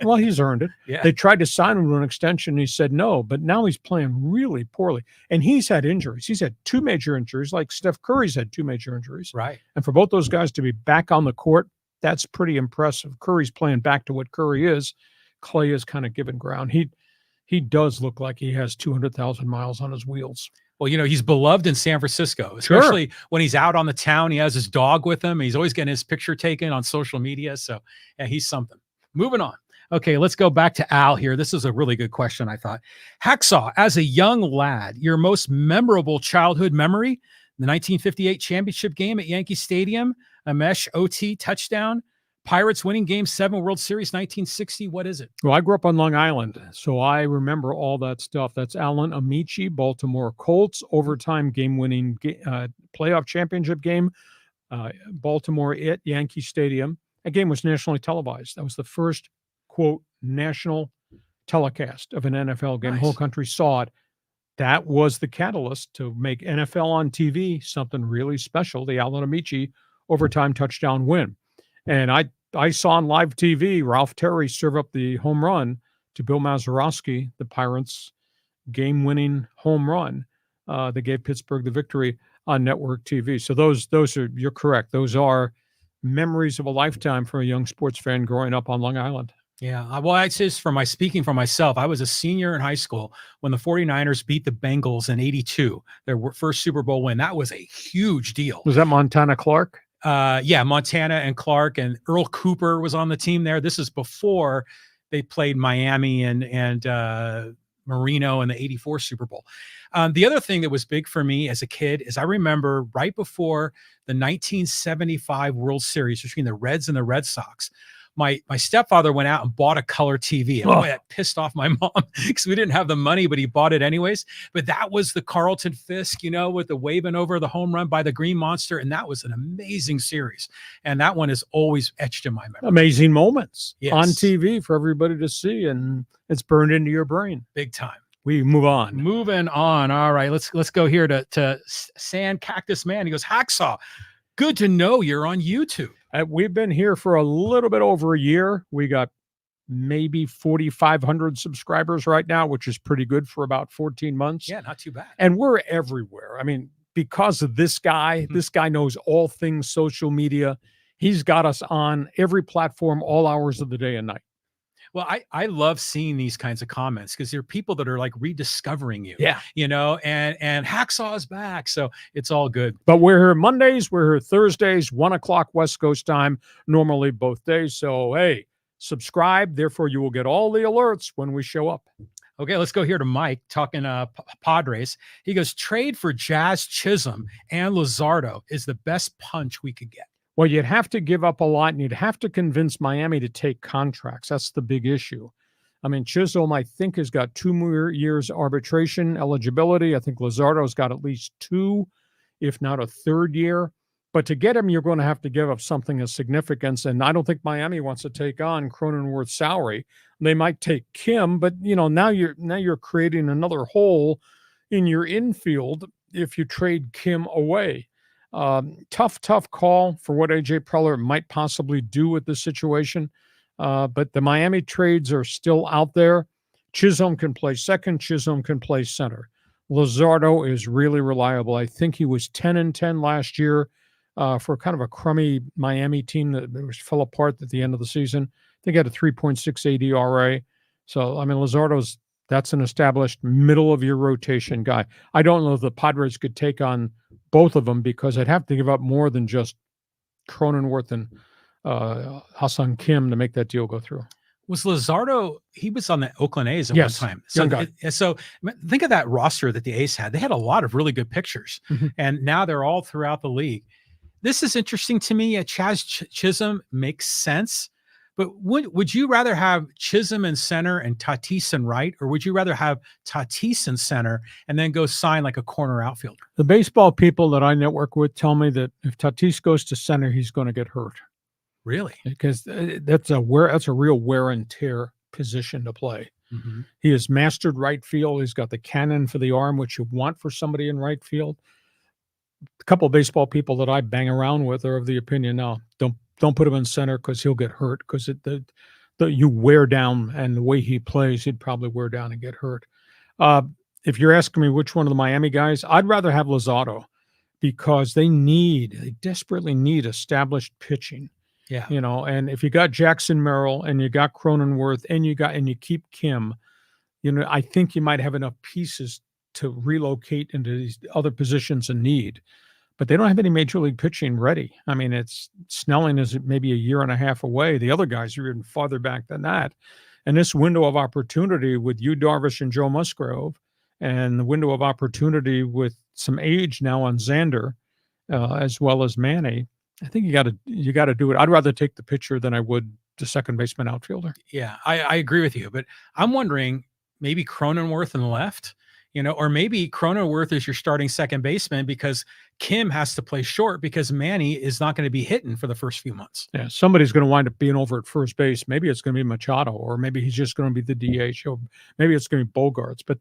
B: Well, he's earned it.
C: Yeah.
B: They tried to sign him to an extension. And he said no, but now he's playing really poorly. And he's had injuries. He's had 2 major injuries, like Steph Curry's had 2 major injuries.
C: Right.
B: And for both those guys to be back on the court, that's pretty impressive. Curry's playing back to what Curry is. Klay is kind of giving ground. He does look like he has 200,000 miles on his wheels.
C: Well, you know, he's beloved in San Francisco, especially when he's out on the town. He has his dog with him. He's always getting his picture taken on social media. So yeah, he's something. Moving on. Okay, let's go back to Al here. This is a really good question, I thought. Hacksaw, as a young lad, your most memorable childhood memory, the 1958 championship game at Yankee Stadium, a mesh OT touchdown, Pirates winning Game 7 World Series 1960. What is it?
B: Well, I grew up on Long Island, so I remember all that stuff. That's Alan Amici, Baltimore Colts, overtime game-winning playoff championship game, Baltimore at Yankee Stadium. That game was nationally televised. That was the first, quote, national telecast of an NFL game.
C: Nice.
B: The whole country saw it. That was the catalyst to make NFL on TV something really special, the Alan Amici overtime touchdown win. And I saw on live TV Ralph Terry serve up the home run to Bill Mazeroski, the Pirates' game-winning home run that gave Pittsburgh the victory on network TV. So those are, you're correct. Those are memories of a lifetime for a young sports fan growing up on Long Island.
C: Yeah. Well, I'd say speaking for myself, I was a senior in high school when the 49ers beat the Bengals in '82, their first Super Bowl win. That was a huge deal.
B: Was that Montana Clark?
C: Yeah, Montana and Clark, and Earl Cooper was on the team there. This is before they played Miami and Marino in the '84 Super Bowl. The other thing that was big for me as a kid is I remember right before the 1975 World Series between the Reds and the Red Sox, my stepfather went out and bought a color TV. And boy, that pissed off my mom because we didn't have the money, but he bought it anyways. But that was the Carlton Fisk, you know, with the waving over the home run by the Green Monster. And that was an amazing series. And that one is always etched in my memory.
B: Amazing moments on
C: Yes.
B: TV for everybody to see. And it's burned into your brain.
C: Big time.
B: We move on.
C: Moving on. All right, let's go here to Sand Cactus Man. He goes, Hacksaw, good to know you're on YouTube.
B: We've been here for a little bit over a year. We got maybe 4,500 subscribers right now, which is pretty good for about 14 months.
C: Yeah, not too bad.
B: And we're everywhere. I mean, because of this guy, this guy knows all things social media. He's got us on every platform, all hours of the day and night.
C: Well, I love seeing these kinds of comments because there are people that are like rediscovering you.
B: Yeah.
C: You know, and Hacksaw is back. So it's all good.
B: But we're here Mondays, we're here Thursdays, 1 o'clock West Coast time, normally both days. So, hey, subscribe. Therefore, you will get all the alerts when we show up.
C: Okay, let's go here to Mike talking Padres. He goes, trade for Jazz Chisholm and Luzardo is the best punch we could get.
B: Well, you'd have to give up a lot, and you'd have to convince Miami to take contracts. That's the big issue. I mean, Chisholm, I think, has got 2 more years arbitration eligibility. I think Luzardo's got at least 2, if not a 3rd year. But to get him, you're going to have to give up something of significance. And I don't think Miami wants to take on Cronenworth's salary. They might take Kim, but you know, now you're creating another hole in your infield if you trade Kim away. Tough call for what AJ Preller might possibly do with this situation. But the Miami trades are still out there. Chisholm can play second. Chisholm can play center. Luzardo is really reliable. I think he was 10-10 last year for kind of a crummy Miami team that fell apart at the end of the season. I think he had a 3.68 ERA. So, I mean, that's an established middle of your rotation guy. I don't know if the Padres could take on both of them because I'd have to give up more than just Cronenworth and Ha-seong-KIM to make that deal go through.
C: Was Luzardo, he was on the Oakland A's at
B: Yes,
C: one time.
B: young guy.
C: So think of that roster that the A's had. They had a lot of really good pitchers, and now they're all throughout the league. This is interesting to me. Chaz Chisholm makes sense, but would you rather have Chisholm in center and Tatis in right, or would you rather have Tatis in center and then go sign like a corner outfielder?
B: The baseball people that I network with tell me that if Tatis goes to center, he's going to get hurt.
C: Really?
B: Because that's a real wear and tear position to play. He has mastered right field. He's got the cannon for the arm, which you want for somebody in right field. A couple of baseball people that I bang around with are of the opinion, no, don't put him in center because he'll get hurt, because you wear down, and the way he plays, he'd probably wear down and get hurt. If you're asking me which one of the Miami guys, I'd rather have Luzardo, because they desperately need established pitching.
C: Yeah.
B: And if you got Jackson Merrill and you got Cronenworth and you keep Kim, I think you might have enough pieces to relocate into these other positions in need. But they don't have any major league pitching ready. I mean, Snelling is maybe a year and a half away. The other guys are even farther back than that. And this window of opportunity with Yu Darvish and Joe Musgrove, and the window of opportunity with some age now on Xander, as well as Manny, I think you got to do it. I'd rather take the pitcher than I would the second baseman outfielder.
C: Yeah, I agree with you, but I'm wondering maybe Cronenworth in the left, or maybe Cronenworth is your starting second baseman because Kim has to play short because Manny is not going to be hitting for the first few months.
B: Yeah, somebody's going to wind up being over at first base. Maybe it's going to be Machado, or maybe he's just going to be the DH, or maybe it's going to be Bogarts. But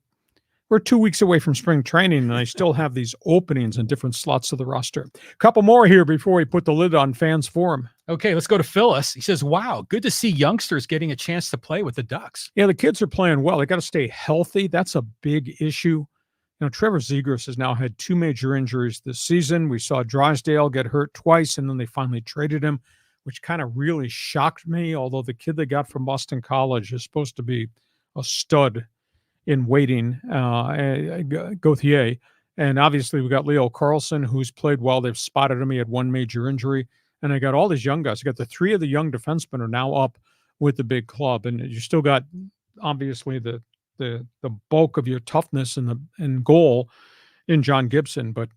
B: we're 2 weeks away from spring training, and I still have these openings in different slots of the roster. A couple more here before we put the lid on Fans Forum.
C: Okay, let's go to Phyllis. He says, wow, good to see youngsters getting a chance to play with the Ducks.
B: Yeah, the kids are playing well. They got to stay healthy. That's a big issue. Trevor Zegras has now had 2 major injuries this season. We saw Drysdale get hurt twice, and then they finally traded him, which kind of really shocked me, although the kid they got from Boston College is supposed to be a stud in waiting, Gauthier. And obviously we got Leo Carlson, who's played well. They've spotted him. He had 1 major injury. And I got all these young guys. I got the 3 of the young defensemen are now up with the big club. And you still got, obviously, the bulk of your toughness in goal in John Gibson. But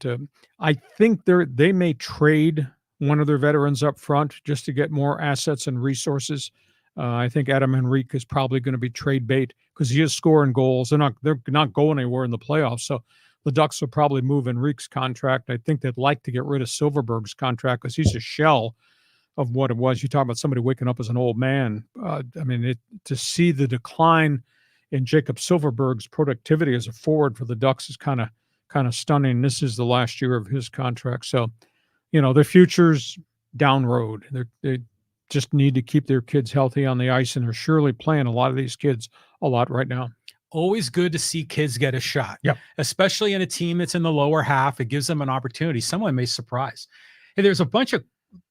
B: I think they may trade one of their veterans up front just to get more assets and resources. I think Adam Henrique is probably going to be trade bait because he is scoring goals. They're not going anywhere in the playoffs. So the Ducks will probably move Henrique's contract. I think they'd like to get rid of Silverberg's contract because he's a shell of what it was. You talk about somebody waking up as an old man. To see the decline in Jacob Silverberg's productivity as a forward for the Ducks is kind of stunning. This is the last year of his contract. So, their future's down road. They just need to keep their kids healthy on the ice, and they're surely playing a lot of these kids a lot right now.
C: Always good to see kids get a shot,
B: yep.
C: Especially in a team that's in the lower half. It gives them an opportunity. Someone may surprise. Hey, there's a bunch of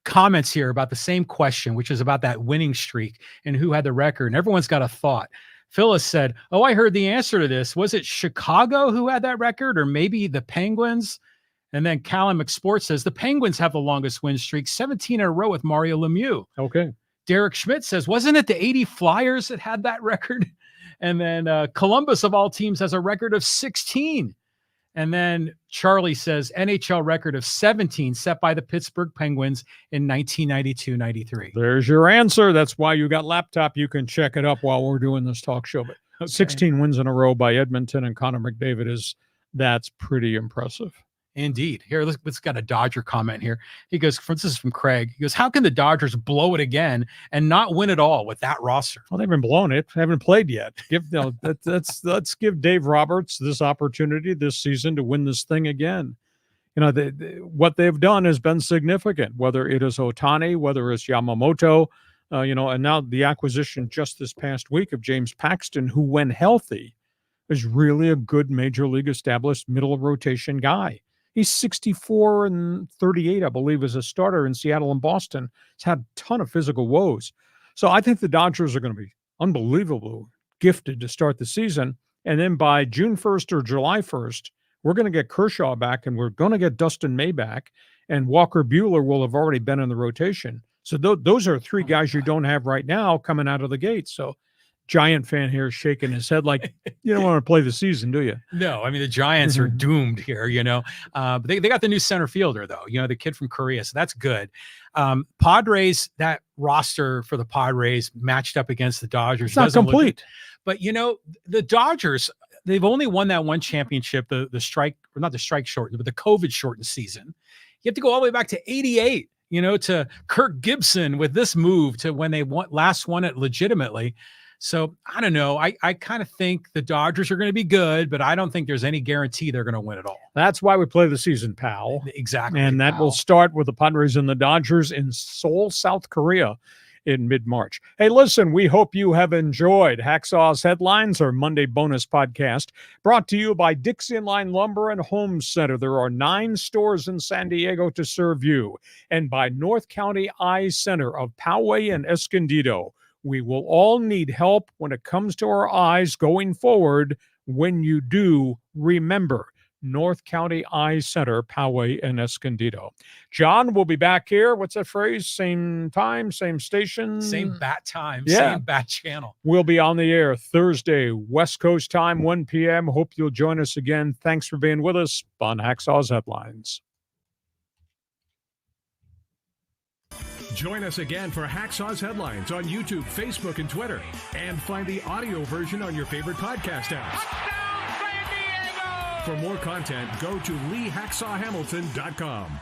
C: comments here about the same question, which is about that winning streak and who had the record, and everyone's got a thought. Phyllis said, oh, I heard the answer to this. Was it Chicago who had that record, or maybe the Penguins? And then Callum McSport says the Penguins have the longest win streak, 17 in a row with Mario Lemieux.
B: Okay.
C: Derek Schmidt says, wasn't it the 80 Flyers that had that record? And then Columbus, of all teams, has a record of 16. And then Charlie says NHL record of 17 set by the Pittsburgh Penguins in 1992-93.
B: There's your answer. That's why you got laptop. You can check it up while we're doing this talk show. But okay. 16 wins in a row by Edmonton and Connor McDavid that's pretty impressive.
C: Indeed. Here, let's got a Dodger comment here. He goes, this is from Craig. He goes, how can the Dodgers blow it again and not win it all with that roster?
B: Well, they've been blowing it. They haven't played yet. Let's give Dave Roberts this opportunity this season to win this thing again. What they've done has been significant, whether it is Ohtani, whether it's Yamamoto, and now the acquisition just this past week of James Paxton, who, when healthy, is really a good major league established middle of rotation guy. He's 64 and 38, I believe, as a starter in Seattle and Boston. He's had a ton of physical woes. So I think the Dodgers are going to be unbelievably gifted to start the season. And then by June 1st or July 1st, We're going to get Kershaw back, and we're going to get Dustin May back, and Walker Buehler will have already been in the rotation. So those are three guys you don't have right now coming out of the gate. So Giant fan here shaking his head like, you don't want to play the season, do you?
C: No, I mean, the Giants are doomed here, but they got the new center fielder, though, the kid from Korea. So that's good. Padres, that roster for the Padres matched up against the Dodgers.
B: It's not complete.
C: But, the Dodgers, they've only won that one championship, the strike, or not the strike shortened, but the COVID shortened season. You have to go all the way back to 88, to Kirk Gibson with this move to when they last won it legitimately. So I don't know. I kind of think the Dodgers are going to be good, but I don't think there's any guarantee they're going to win it all.
B: That's why we play the season, pal.
C: Exactly.
B: And that will start with the Padres and the Dodgers in Seoul, South Korea in mid-March. Hey, listen, we hope you have enjoyed Hacksaw's Headlines, our Monday bonus podcast, brought to you by DIXIELINE Lumber and Home Center. There are 9 stores in San Diego to serve you, and by North County Eye Center of Poway and Escondido. We will all need help when it comes to our eyes going forward. When you do, remember North County Eye Center, Poway and Escondido. John will be back here. What's that phrase? Same time, same station?
C: Same bat time, same bat channel.
B: We'll be on the air Thursday, West Coast time, 1 p.m. Hope you'll join us again. Thanks for being with us on Hacksaw's Headlines.
A: Join us again for Hacksaw's Headlines on YouTube, Facebook, and Twitter. And find the audio version on your favorite podcast apps. For more content, go to LeeHacksawHamilton.com.